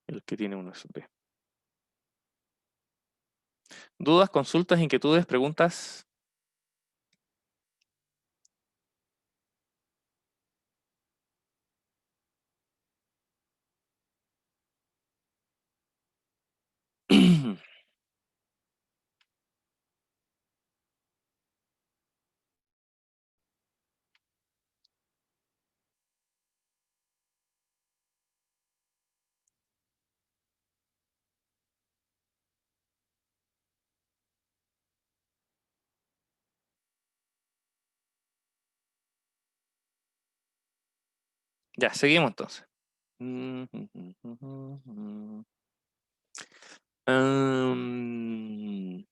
El que tiene 1 es B. ¿Dudas, consultas, inquietudes, preguntas? Ya, seguimos entonces. Am,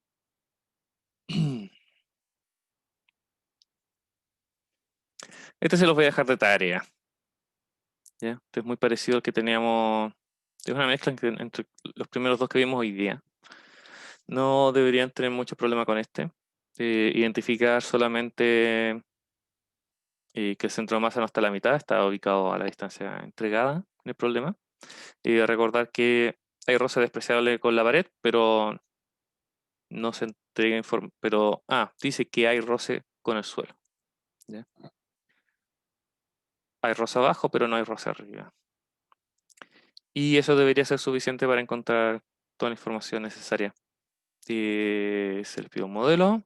Este se los voy a dejar de tarea. ¿Ya? Este es muy parecido al que teníamos. Es una mezcla entre los primeros dos que vimos hoy día. No deberían tener mucho problema con este. Identificar solamente que el centro de masa no está a la mitad, está ubicado a la distancia entregada, no hay problema. Recordar que hay roce despreciable con la pared, pero no se entrega pero dice que hay roce con el suelo. ¿Ya? Hay roce abajo, pero no hay roce arriba. Y eso debería ser suficiente para encontrar toda la información necesaria. Se les pide un modelo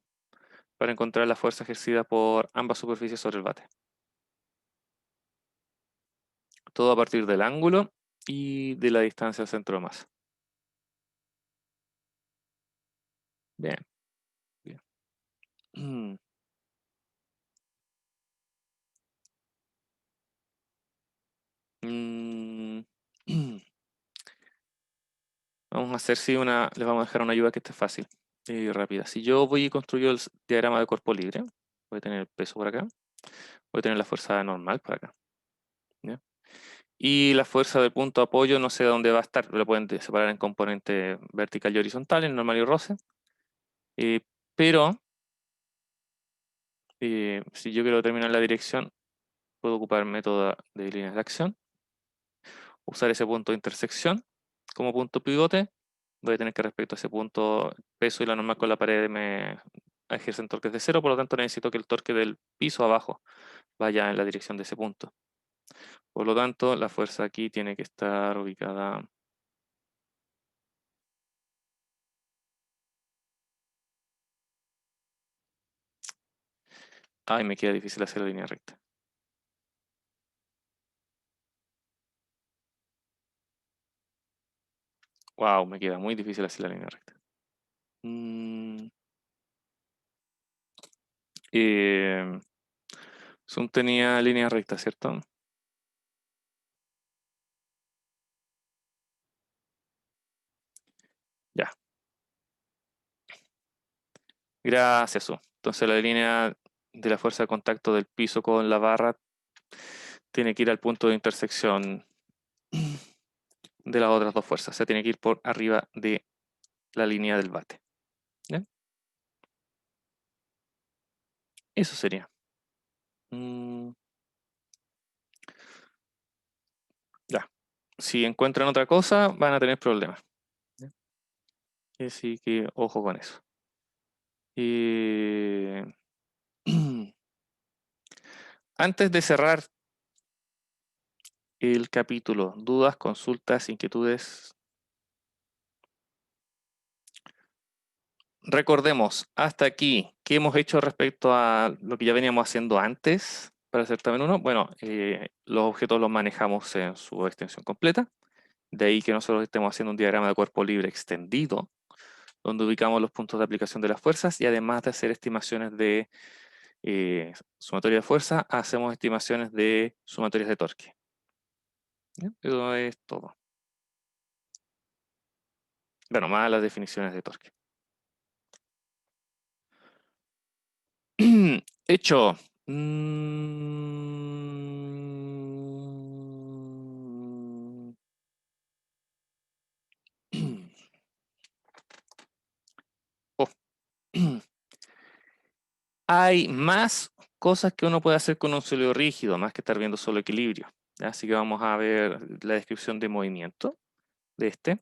para encontrar la fuerza ejercida por ambas superficies sobre el bate. Todo a partir del ángulo y de la distancia al centro de masa. Bien, bien. Mm, Vamos a hacer, sí, les vamos a dejar una ayuda que esté fácil y rápida. Si yo voy y construyo el diagrama de cuerpo libre, voy a tener el peso por acá, voy a tener la fuerza normal por acá. ¿Ya? Y la fuerza del punto de apoyo no sé dónde va a estar, lo pueden separar en componentes vertical y horizontal, en normal y roce. Pero si yo quiero determinar la dirección, puedo ocupar el método de líneas de acción, usar ese punto de intersección como punto pivote. Voy a tener que respecto a ese punto, el peso y la normal con la pared me ejercen torques de cero, por lo tanto necesito que el torque del piso abajo vaya en la dirección de ese punto. Por lo tanto, la fuerza aquí tiene que estar ubicada. Ay, me queda difícil hacer la línea recta. Wow, me queda muy difícil hacer la línea recta. Mm, eh, Zoom tenía línea recta, ¿cierto? Ya. Gracias, Zoom. Entonces la línea de la fuerza de contacto del piso con la barra tiene que ir al punto de intersección de las otras dos fuerzas. O sea, tiene que ir por arriba de la línea del bate. ¿Ya? Eso sería. Mm, ya. Si encuentran otra cosa, van a tener problemas. ¿Ya? Así que ojo con eso. Eh, Antes de cerrar el capítulo, dudas, consultas, inquietudes. Recordemos hasta aquí qué hemos hecho respecto a lo que ya veníamos haciendo antes para el certamen 1. Bueno, los objetos los manejamos en su extensión completa. De ahí que nosotros estemos haciendo un diagrama de cuerpo libre extendido, donde ubicamos los puntos de aplicación de las fuerzas y además de hacer estimaciones de sumatoria de fuerza, hacemos estimaciones de sumatorias de torque. ¿Ya? Eso es todo. Bueno, más las definiciones de torque. Hecho. Oh. Hay más cosas que uno puede hacer con un sólido rígido, más que estar viendo solo equilibrio. ¿Ya? Así que vamos a ver la descripción de movimiento de este.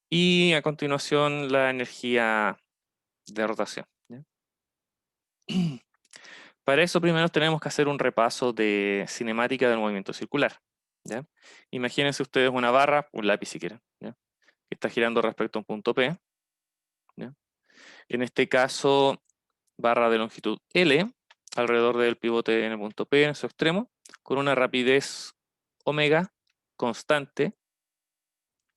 Y a continuación la energía de rotación. ¿Ya? Para eso primero tenemos que hacer un repaso de cinemática del movimiento circular. ¿Ya? Imagínense ustedes una barra, un lápiz si quieren, ¿ya? Que está girando respecto a un punto P. ¿Ya? En este caso, barra de longitud L, alrededor del pivote en el punto P en su extremo, con una rapidez omega constante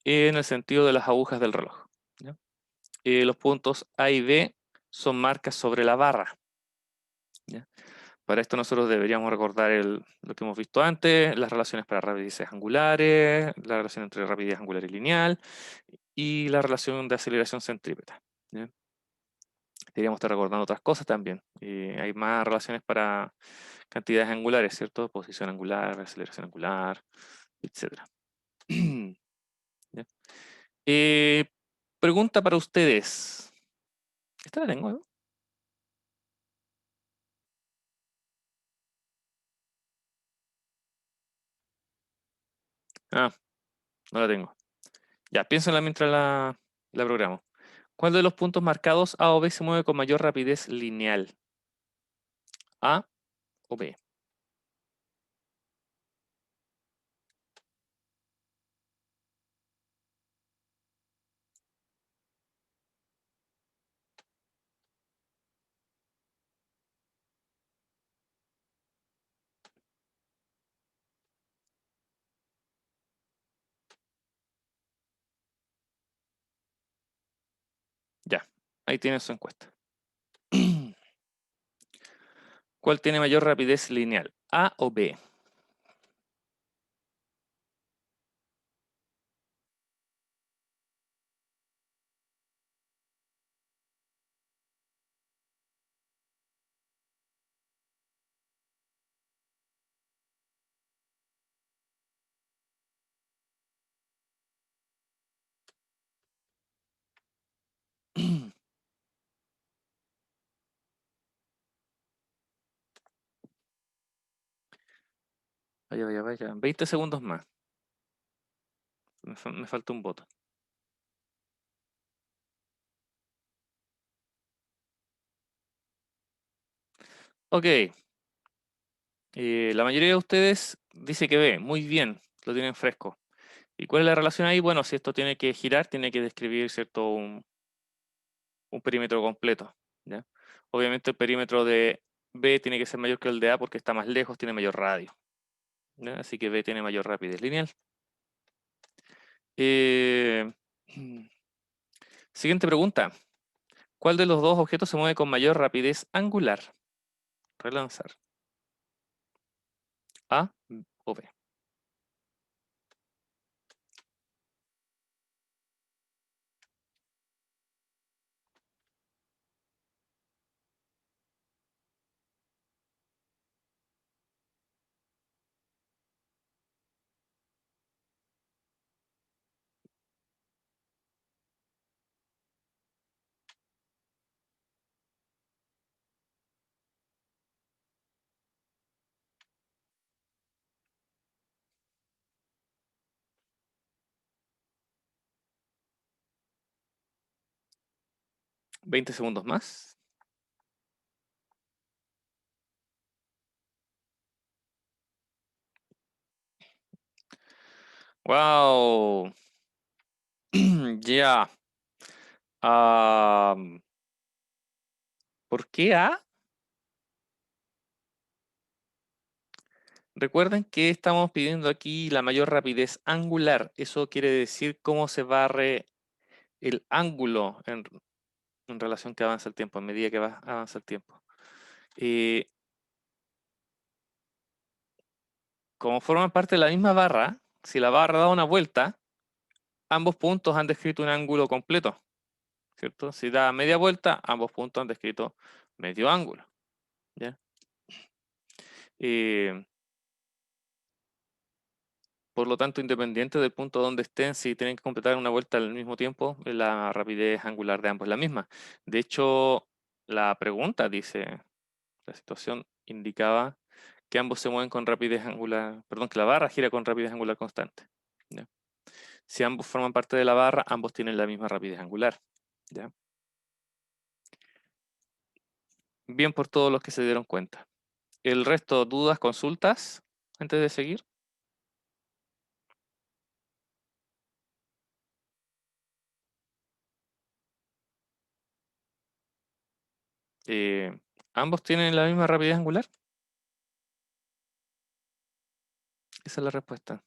en el sentido de las agujas del reloj. ¿Ya? Los puntos A y B son marcas sobre la barra. ¿Ya? Para esto nosotros deberíamos recordar lo que hemos visto antes, las relaciones para rapideces angulares, la relación entre rapidez angular y lineal, y la relación de aceleración centrípeta. ¿Ya? Deberíamos estar recordando otras cosas también. Hay más relaciones para cantidades angulares, ¿cierto? Posición angular, aceleración angular, etc. ¿Ya? Eh, Pregunta para ustedes. ¿Esta la tengo, no? Ah, no la tengo. Ya, piénsenla mientras la programo. ¿Cuál de los puntos marcados A o B se mueve con mayor rapidez lineal? ¿A o B? Ya, ahí tienen su encuesta. ¿Cuál tiene mayor rapidez lineal? ¿A o B? Vaya, vaya, vaya. 20 segundos más. Me falta un voto. Ok. La mayoría de ustedes dice que B. Muy bien. Lo tienen fresco. ¿Y cuál es la relación ahí? Bueno, si esto tiene que girar, tiene que describir, ¿cierto? Un perímetro completo. ¿Ya? Obviamente el perímetro de B tiene que ser mayor que el de A porque está más lejos, tiene mayor radio. ¿Ya? Así que B tiene mayor rapidez lineal. Eh, Siguiente pregunta. ¿Cuál de los dos objetos se mueve con mayor rapidez angular? Relanzar. ¿A o B? 20 segundos más. ¡Wow! Ya. ¿Por qué A? Recuerden que estamos pidiendo aquí la mayor rapidez angular. Eso quiere decir cómo se barre el ángulo en relación que avanza el tiempo, a medida que avanza el tiempo. Eh, como forman parte de la misma barra, si la barra da una vuelta, ambos puntos han descrito un ángulo completo, ¿cierto? Si da media vuelta, ambos puntos han descrito medio ángulo, ¿ya? Eh, por lo tanto, independiente del punto donde estén, si tienen que completar una vuelta al mismo tiempo, la rapidez angular de ambos es la misma. De hecho, la pregunta dice, la situación indicaba que ambos se mueven con rapidez angular, perdón, que la barra gira con rapidez angular constante, ¿ya? Si ambos forman parte de la barra, ambos tienen la misma rapidez angular, ¿ya? Bien por todos los que se dieron cuenta. El resto, dudas, consultas, antes de seguir. ¿Ambos tienen la misma rapidez angular? Esa es la respuesta.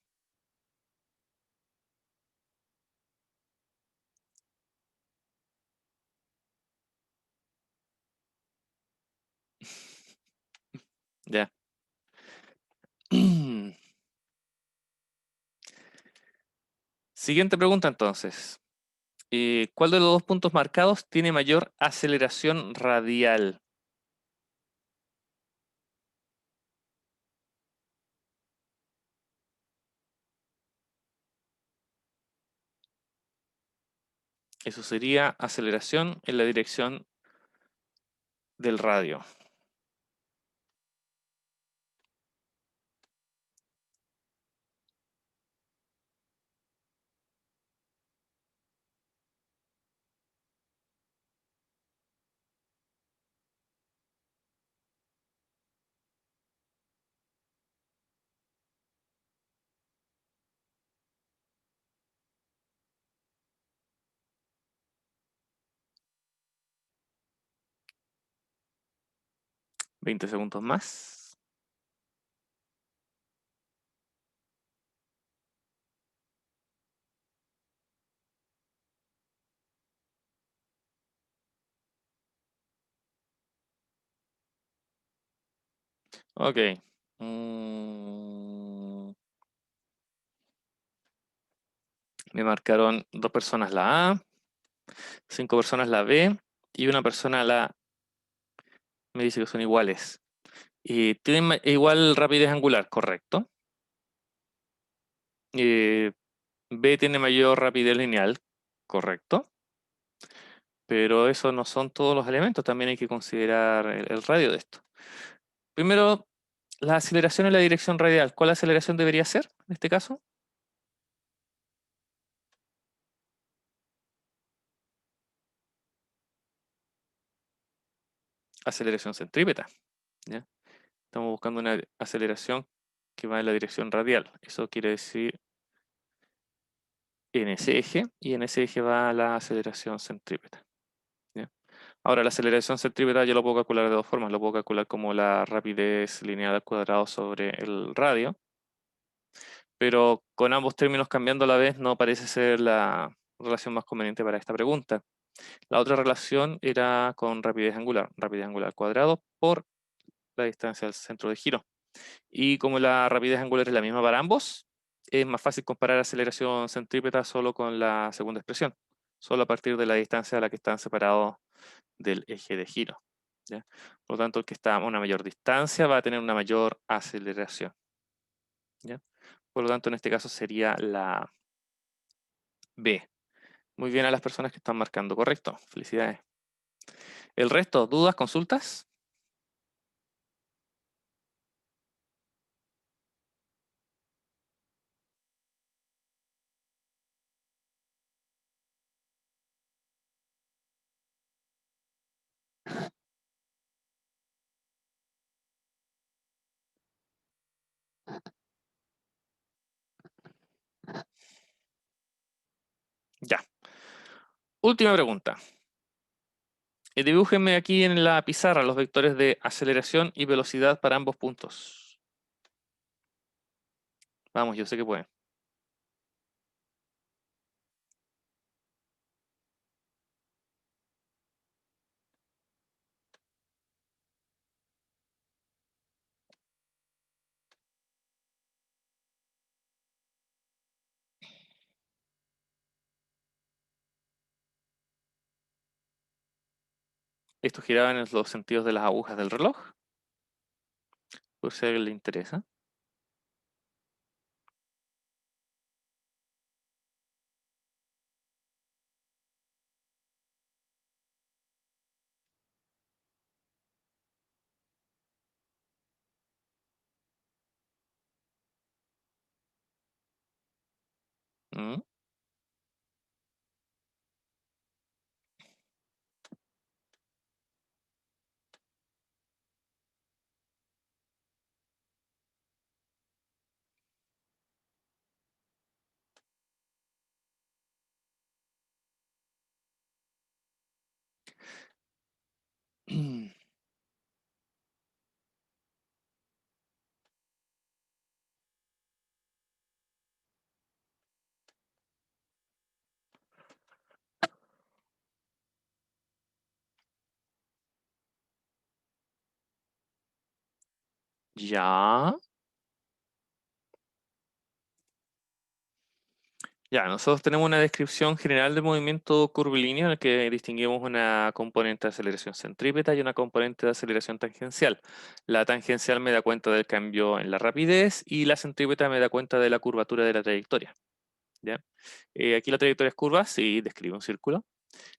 Ya. Siguiente pregunta entonces. ¿Cuál de los dos puntos marcados tiene mayor aceleración radial? Eso sería aceleración en la dirección del radio. ¿20 segundos más? Ok. Mm, Me marcaron 2 personas la A, 5 personas la B y una persona la me dice que son iguales. Tienen igual rapidez angular, correcto. Eh, B tiene mayor rapidez lineal, correcto. Pero eso no son todos los elementos, también hay que considerar el radio de esto. Primero, la aceleración en la dirección radial. ¿Cuál aceleración debería ser en este caso? Aceleración centrípeta, ¿ya? Estamos buscando una aceleración que va en la dirección radial. Eso quiere decir en ese eje, y en ese eje va la aceleración centrípeta, ¿ya? Ahora, la aceleración centrípeta yo lo puedo calcular de dos formas. Lo puedo calcular como la rapidez lineal al cuadrado sobre el radio, pero con ambos términos cambiando a la vez no parece ser la relación más conveniente para esta pregunta. La otra relación era con rapidez angular al cuadrado por la distancia al centro de giro. Y como la rapidez angular es la misma para ambos, es más fácil comparar aceleración centrípeta solo con la segunda expresión, solo a partir de la distancia a la que están separados del eje de giro, ¿ya? Por lo tanto, el que está a una mayor distancia va a tener una mayor aceleración, ¿ya? Por lo tanto, en este caso sería la B. Muy bien a las personas que están marcando correcto. Felicidades. El resto, ¿dudas, consultas? Ya. Última pregunta. Dibújenme aquí en la pizarra los vectores de aceleración y velocidad para ambos puntos. Vamos, yo sé que pueden. Esto giraba en los sentidos de las agujas del reloj, por si a alguien le interesa. Mm. Ya. Ya, nosotros tenemos una descripción general del movimiento curvilíneo en el que distinguimos una componente de aceleración centrípeta y una componente de aceleración tangencial. La tangencial me da cuenta del cambio en la rapidez y la centrípeta me da cuenta de la curvatura de la trayectoria. ¿Ya? Aquí la trayectoria es curva, sí, describe un círculo,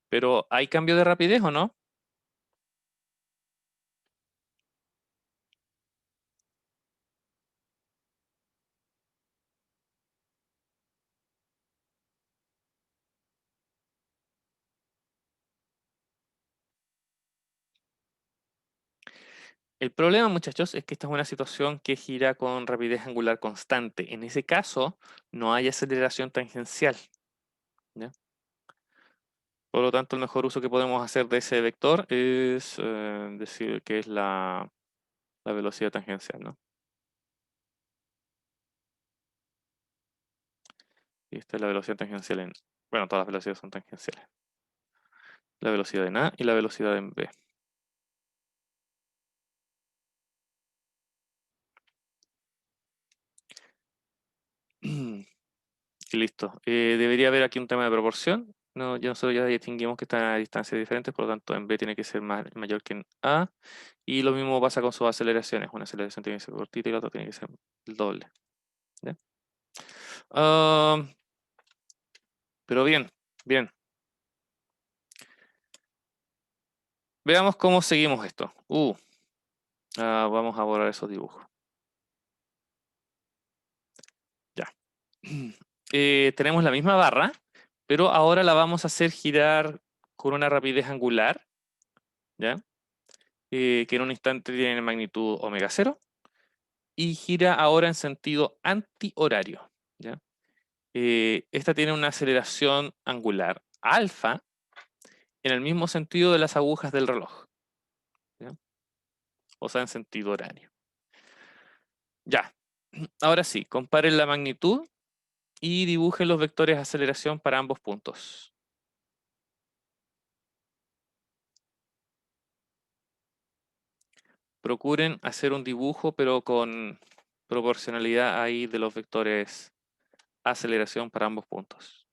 pero ¿hay cambio de rapidez o no? El problema, muchachos, es que esta es una situación que gira con rapidez angular constante. En ese caso, no hay aceleración tangencial. ¿Ya? Por lo tanto, el mejor uso que podemos hacer de ese vector es decir que es la velocidad tangencial, ¿no? Y esta es la velocidad tangencial en... Bueno, todas las velocidades son tangenciales. La velocidad en A y la velocidad en B. Y listo. Debería haber aquí un tema de proporción. No, ya nosotros ya distinguimos que están a distancias diferentes, por lo tanto en B tiene que ser mayor que en A. Y lo mismo pasa con sus aceleraciones. Una aceleración tiene que ser cortita y la otra tiene que ser el doble. ¿Ya? Ah, pero bien, bien. Veamos cómo seguimos esto. Vamos a borrar esos dibujos. Ya. Tenemos la misma barra, pero ahora la vamos a hacer girar con una rapidez angular, ¿ya? Que en un instante tiene magnitud omega cero y gira ahora en sentido antihorario, ¿ya? Esta tiene una aceleración angular alfa en el mismo sentido de las agujas del reloj, ¿ya? O sea, en sentido horario. Ya. Ahora sí, comparen la magnitud y dibujen los vectores de aceleración para ambos puntos. Procuren hacer un dibujo, pero con proporcionalidad ahí de los vectores aceleración para ambos puntos.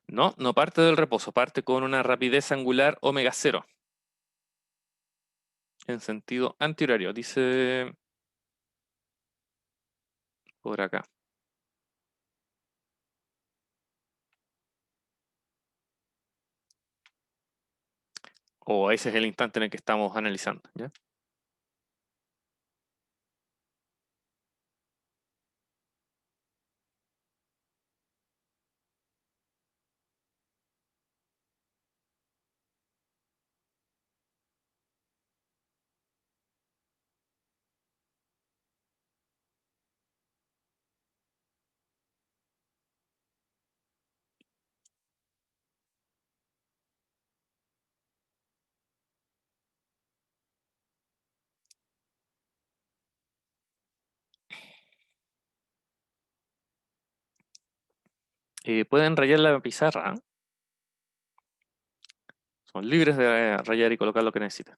No, no parte del reposo, parte con una rapidez angular omega cero en sentido antihorario, dice por acá. O ese es el instante en el que estamos analizando, ¿ya? Pueden rayar la pizarra. Son libres de rayar y colocar lo que necesiten.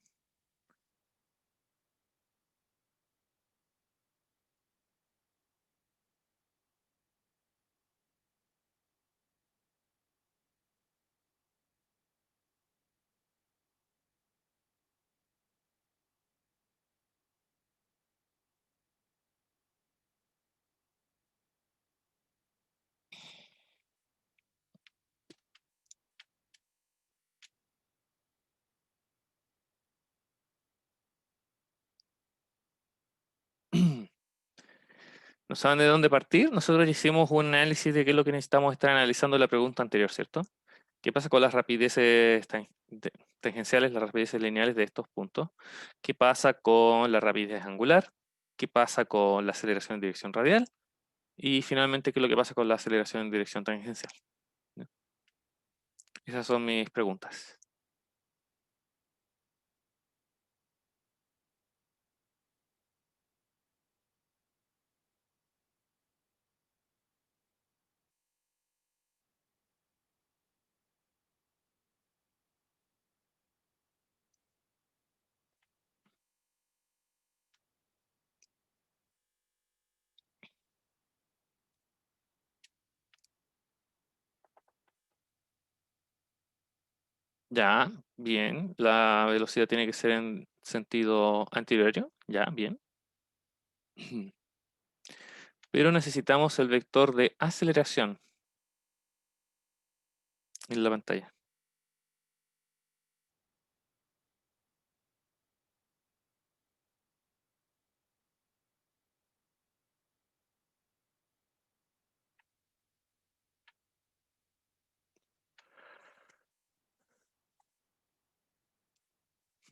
¿No saben de dónde partir? Nosotros hicimos un análisis de qué es lo que necesitamos estar analizando en la pregunta anterior, ¿cierto? ¿Qué pasa con las rapideces tangenciales, las rapideces lineales de estos puntos? ¿Qué pasa con la rapidez angular? ¿Qué pasa con la aceleración en dirección radial? Y finalmente, ¿qué es lo que pasa con la aceleración en dirección tangencial? ¿Ya? Esas son mis preguntas. Ya, bien. La velocidad tiene que ser en sentido antihorario. Ya, bien. Pero necesitamos el vector de aceleración en la pantalla.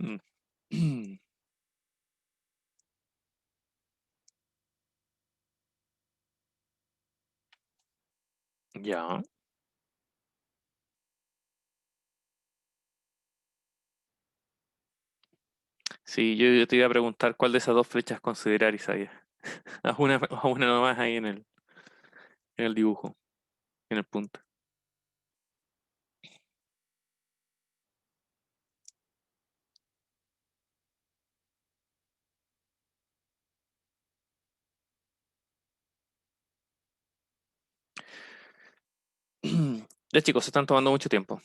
Mm. Ya. Sí, yo te iba a preguntar cuál de esas dos flechas considerar, Isaías. A una nomás ahí en el dibujo, en el punto. Ya chicos, se están tomando mucho tiempo.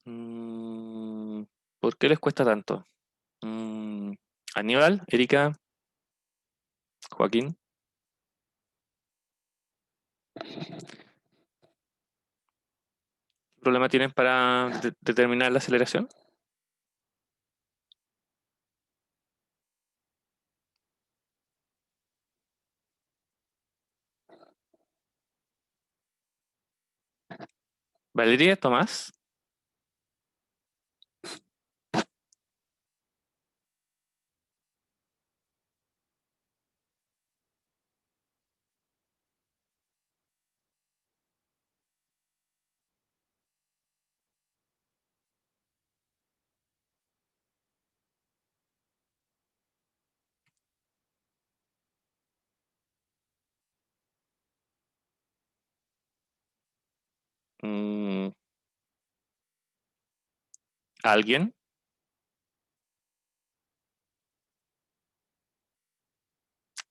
Mm, ¿Por qué les cuesta tanto? Mm, Aníbal, Erika, Joaquín, ¿qué problema tienen para determinar la aceleración? Valeria, Tomás. Mm, ¿Alguien?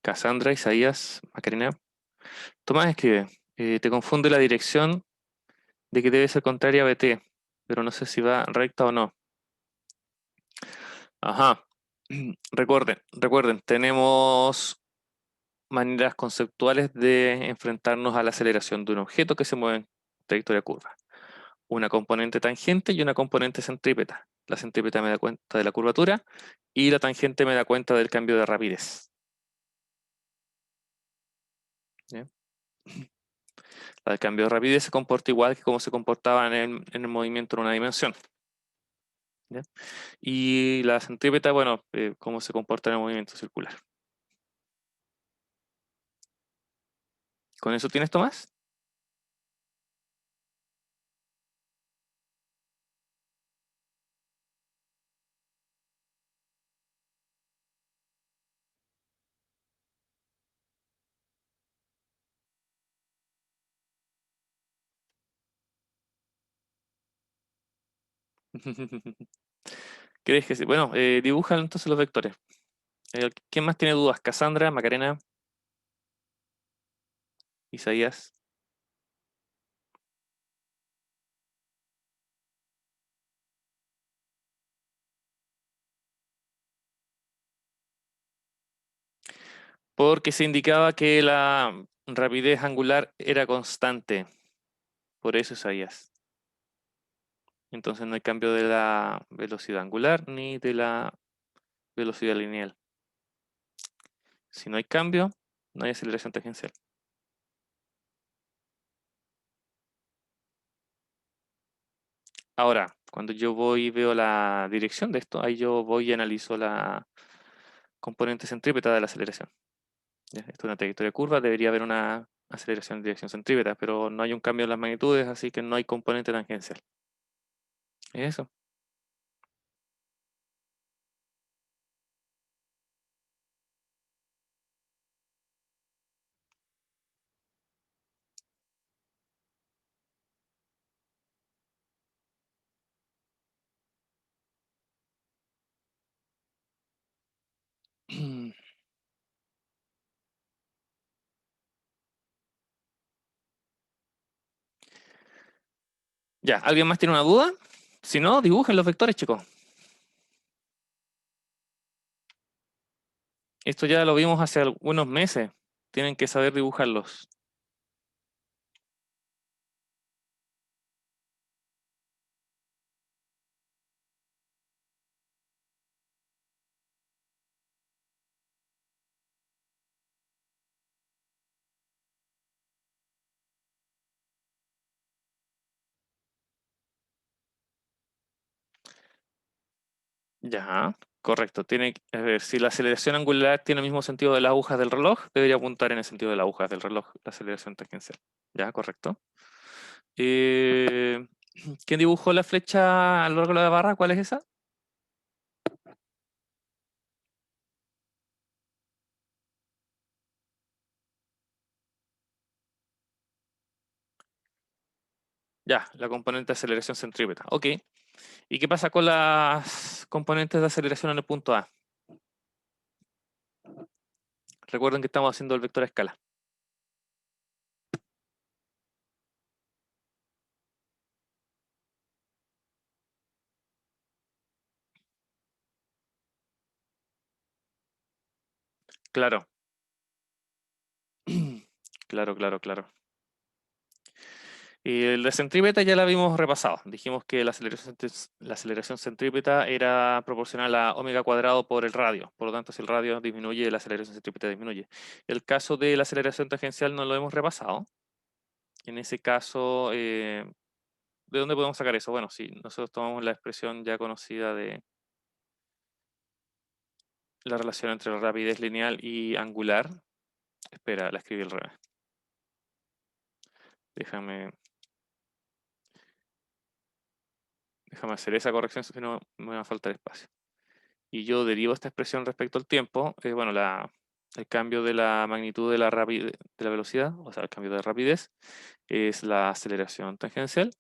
Cassandra, Isaías, Macarena. Tomás escribe, te confunde la dirección de que debe ser contraria a BT, pero no sé si va recta o no. Ajá. Recuerden, tenemos maneras conceptuales de enfrentarnos a la aceleración de un objeto que se mueve en trayectoria curva. Una componente tangente y una componente centrípeta. La centrípeta me da cuenta de la curvatura y la tangente me da cuenta del cambio de rapidez. ¿Ya? El cambio de rapidez se comporta igual que como se comportaba en el movimiento en una dimensión. ¿Ya? Y la centrípeta, bueno, cómo se comporta en el movimiento circular. ¿Con eso tienes, Tomás? ¿Crees que sí? Bueno, dibujan entonces los vectores. ¿Quién más tiene dudas? Cassandra, Macarena, Isaías. Porque se indicaba que la rapidez angular era constante. Por eso, Isaías. Entonces no hay cambio de la velocidad angular ni de la velocidad lineal. Si no hay cambio, no hay aceleración tangencial. Ahora, cuando yo voy y veo la dirección de esto, ahí yo voy y analizo la componente centrípeta de la aceleración. ¿Ya? Esto es una trayectoria curva, debería haber una aceleración en dirección centrípeta, pero no hay un cambio en las magnitudes, así que no hay componente tangencial. Eso. Ya, ¿alguien más tiene una duda? Si no, dibujen los vectores, chicos. Esto ya lo vimos hace algunos meses. Tienen que saber dibujarlos. Ya, correcto. A ver, si la aceleración angular tiene el mismo sentido de las agujas del reloj, debería apuntar en el sentido de las agujas del reloj, la aceleración tangencial. Ya, correcto. Eh, ¿Quién dibujó la flecha a lo largo de la barra? ¿Cuál es esa? Ya, la componente de aceleración centrípeta. Ok. ¿Y qué pasa con las componentes de aceleración en el punto A? Recuerden que estamos haciendo el vector a escala. Claro. Claro, claro, claro. Y el de centrípeta ya la habíamos repasado. Dijimos que la aceleración centrípeta era proporcional a omega cuadrado por el radio. Por lo tanto, si el radio disminuye, la aceleración centrípeta disminuye. El caso de la aceleración tangencial no lo hemos repasado. En ese caso, ¿de dónde podemos sacar eso? Bueno, si nosotros tomamos la expresión ya conocida de la relación entre la rapidez lineal y angular. Espera, la escribí al revés. Déjame, déjame hacer esa corrección, si no me va a faltar espacio. Y yo derivo esta expresión respecto al tiempo, bueno, el cambio de la magnitud de de la velocidad, o sea, el cambio de rapidez, es la aceleración tangencial,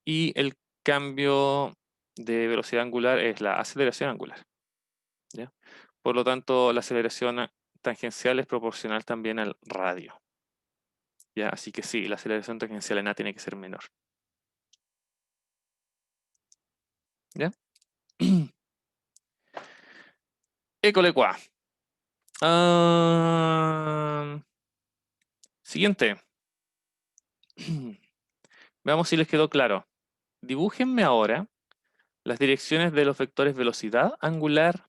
y el cambio de velocidad angular es la aceleración angular. ¿Ya? Por lo tanto, la aceleración tangencial es proporcional también al radio. ¿Ya? Así que sí, la aceleración tangencial en A tiene que ser menor. ¿Ya? École cuá. Ah, siguiente. Veamos si les quedó claro. Dibújenme ahora las direcciones de los vectores velocidad angular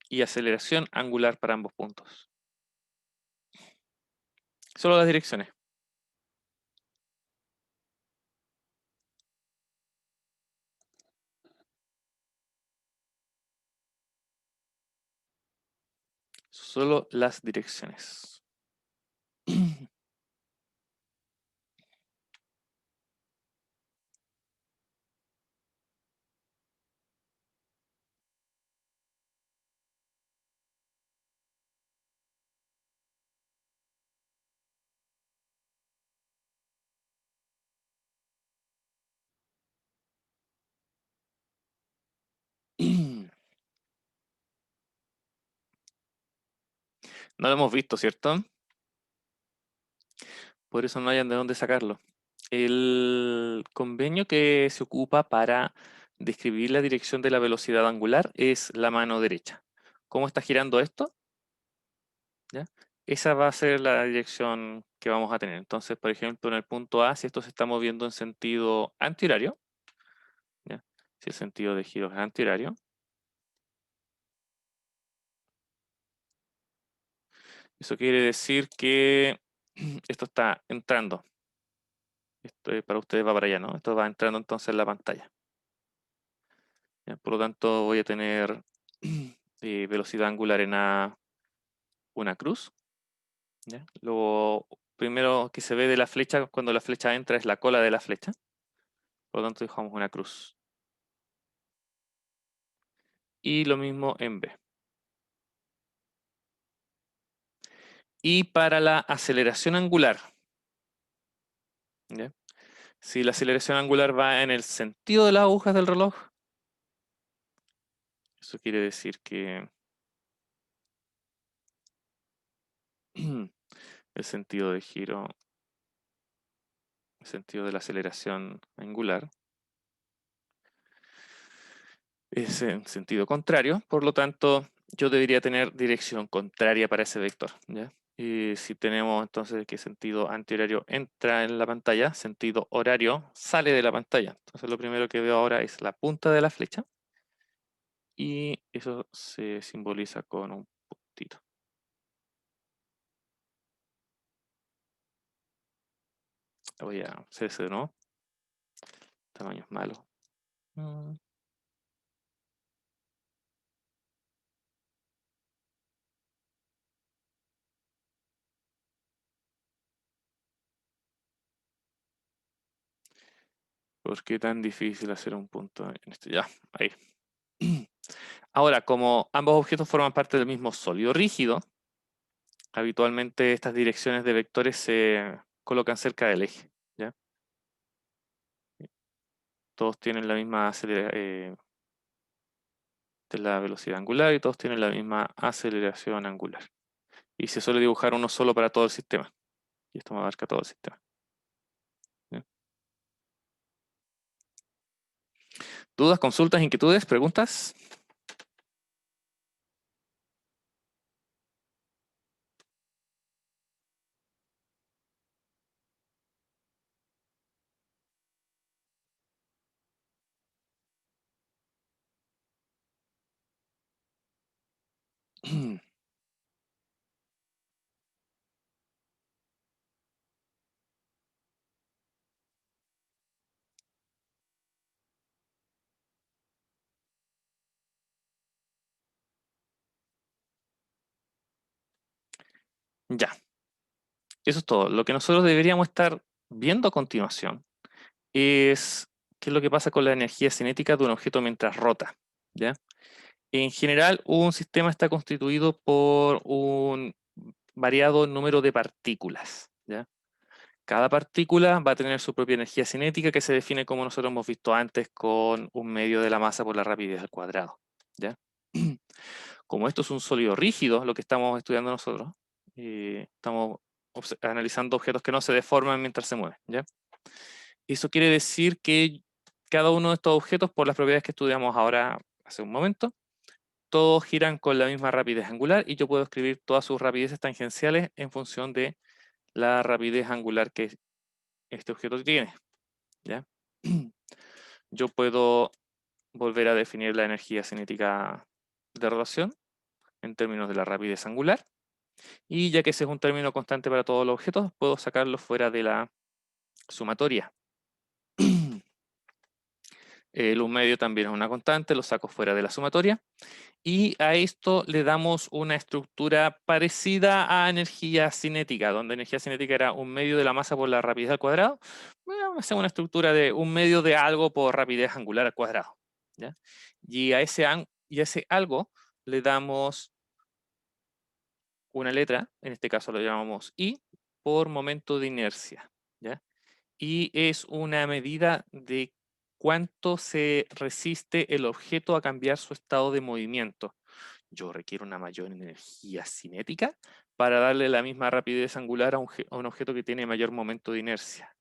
y aceleración angular para ambos puntos. Solo las direcciones. Solo las direcciones. No lo hemos visto, ¿cierto? Por eso no hayan de dónde sacarlo. El convenio que se ocupa para describir la dirección de la velocidad angular es la mano derecha. ¿Cómo está girando esto? ¿Ya? Esa va a ser la dirección que vamos a tener. Entonces, por ejemplo, en el punto A, si esto se está moviendo en sentido antihorario, ¿ya? Si el sentido de giro es antihorario, eso quiere decir que esto está entrando. Esto para ustedes va para allá, ¿no? Esto va entrando entonces en la pantalla. ¿Ya? Por lo tanto, voy a tener velocidad angular en A, una cruz. ¿Ya? Lo primero que se ve de la flecha cuando la flecha entra es la cola de la flecha. Por lo tanto, dibujamos una cruz. Y lo mismo en B. Y para la aceleración angular, ¿ya? Si la aceleración angular va en el sentido de las agujas del reloj, eso quiere decir que el sentido de giro, el sentido de la aceleración angular es en sentido contrario, por lo tanto, yo debería tener dirección contraria para ese vector, ¿ya? Y si tenemos entonces que sentido antihorario entra en la pantalla, sentido horario sale de la pantalla. Entonces lo primero que veo ahora es la punta de la flecha y eso se simboliza con un puntito. Voy a hacer ese de nuevo. Tamaño es malo. Mm, ¿Por qué tan difícil hacer un punto en esto? Ya, ahí. Ahora, como ambos objetos forman parte del mismo sólido rígido, habitualmente estas direcciones de vectores se colocan cerca del eje, ¿ya? Todos tienen la misma de la velocidad angular y todos tienen la misma aceleración angular. Y se suele dibujar uno solo para todo el sistema. Y esto me abarca todo el sistema. ¿Ya? ¿Dudas, consultas, inquietudes, preguntas? Ya, eso es todo. Lo que nosotros deberíamos estar viendo a continuación es qué es lo que pasa con la energía cinética de un objeto mientras rota, ¿ya? En general, un sistema está constituido por un variado número de partículas, ¿ya? Cada partícula va a tener su propia energía cinética que se define como nosotros hemos visto antes con un medio de la masa por la rapidez al cuadrado, ¿ya? Como esto es un sólido rígido, lo que estamos estudiando nosotros, estamos analizando objetos que no se deforman mientras se mueven, ¿ya? Eso quiere decir que cada uno de estos objetos, por las propiedades que estudiamos ahora hace un momento, todos giran con la misma rapidez angular y yo puedo escribir todas sus rapideces tangenciales en función de la rapidez angular que este objeto tiene, ¿ya? Yo puedo volver a definir la energía cinética de rotación en términos de la rapidez angular y ya que ese es un término constante para todos los objetos, puedo sacarlo fuera de la sumatoria. Luz medio también es una constante, lo saco fuera de la sumatoria. Y a esto le damos una estructura parecida a energía cinética, donde energía cinética era un medio de la masa por la rapidez al cuadrado. Bueno, hacemos una estructura de un medio de algo por rapidez angular al cuadrado, ¿ya? Y a ese algo le damos una letra, en este caso lo llamamos I, por momento de inercia, ¿ya? Y es una medida de cuánto se resiste el objeto a cambiar su estado de movimiento. Yo requiero una mayor energía cinética para darle la misma rapidez angular a un objeto que tiene mayor momento de inercia,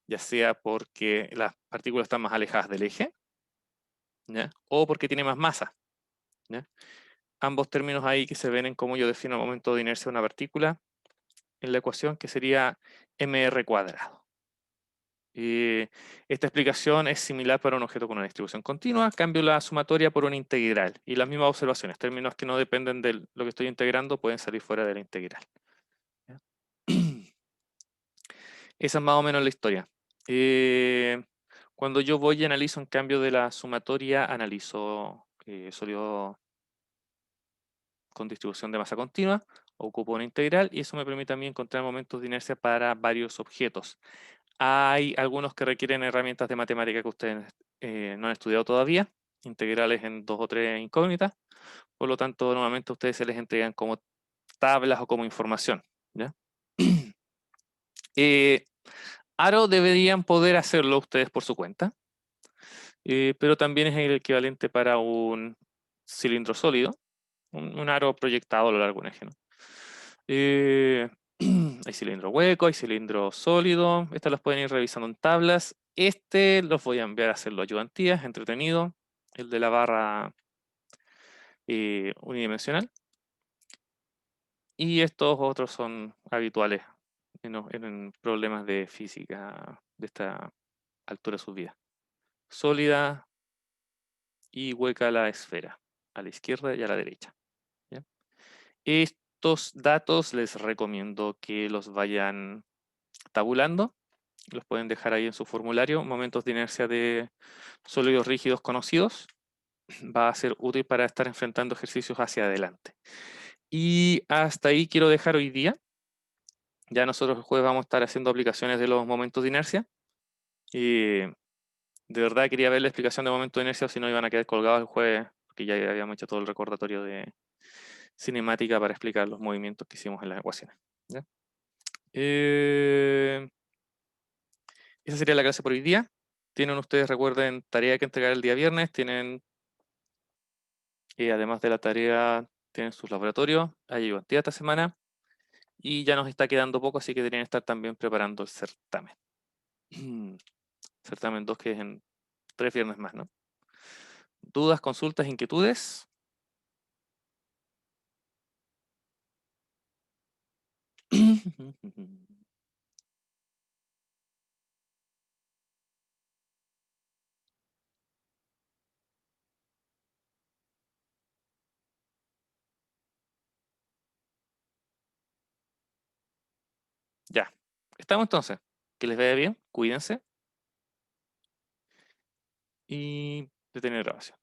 ya sea porque las partículas están más alejadas del eje, ¿ya? O porque tiene más masa, ¿ya? Ambos términos ahí que se ven en cómo yo defino el momento de inercia de una partícula en la ecuación, que sería mr². Esta explicación es similar para un objeto con una distribución continua. Cambio la sumatoria por una integral. Y las mismas observaciones, términos que no dependen de lo que estoy integrando pueden salir fuera de la integral. ¿Ya? Esa es más o menos la historia. Cuando yo voy y analizo en cambio de la sumatoria, analizo sólido con distribución de masa continua, ocupo una integral y eso me permite a mí encontrar momentos de inercia para varios objetos. Hay algunos que requieren herramientas de matemática que ustedes no han estudiado todavía, integrales en 2 o 3 incógnitas, por lo tanto normalmente a ustedes se les entregan como tablas o como información, ¿ya? Aro deberían poder hacerlo ustedes por su cuenta, pero también es el equivalente para un cilindro sólido, un aro proyectado a lo largo de un eje, ¿no? Hay cilindro hueco, hay cilindro sólido. Estas las pueden ir revisando en tablas. Los voy a enviar a hacerlo ayudantías, entretenido. El de la barra unidimensional. Y estos otros son habituales en problemas de física de esta altura subida. Sólida y hueca la esfera, a la izquierda y a la derecha. ¿Ya? Estos datos les recomiendo que los vayan tabulando. Los pueden dejar ahí en su formulario. Momentos de inercia de sólidos rígidos conocidos. Va a ser útil para estar enfrentando ejercicios hacia adelante. Y hasta ahí quiero dejar hoy día. Ya nosotros el jueves vamos a estar haciendo aplicaciones de los momentos de inercia. Y de verdad quería ver la explicación de momentos de inercia, si no iban a quedar colgados el jueves, porque ya habíamos hecho todo el recordatorio de cinemática para explicar los movimientos que hicimos en las ecuaciones. ¿Ya? Esa sería la clase por hoy día. Tienen ustedes, recuerden, tarea que entregar el día viernes. Tienen, además de la tarea, tienen sus laboratorios. Hay ayudantía esta semana. Y ya nos está quedando poco, así que deberían estar también preparando el certamen. Certamen 2, que es en 3 viernes más, ¿no? ¿Dudas, consultas, inquietudes? Ya. Estamos entonces. Que les vaya bien, cuídense. Y detener grabación.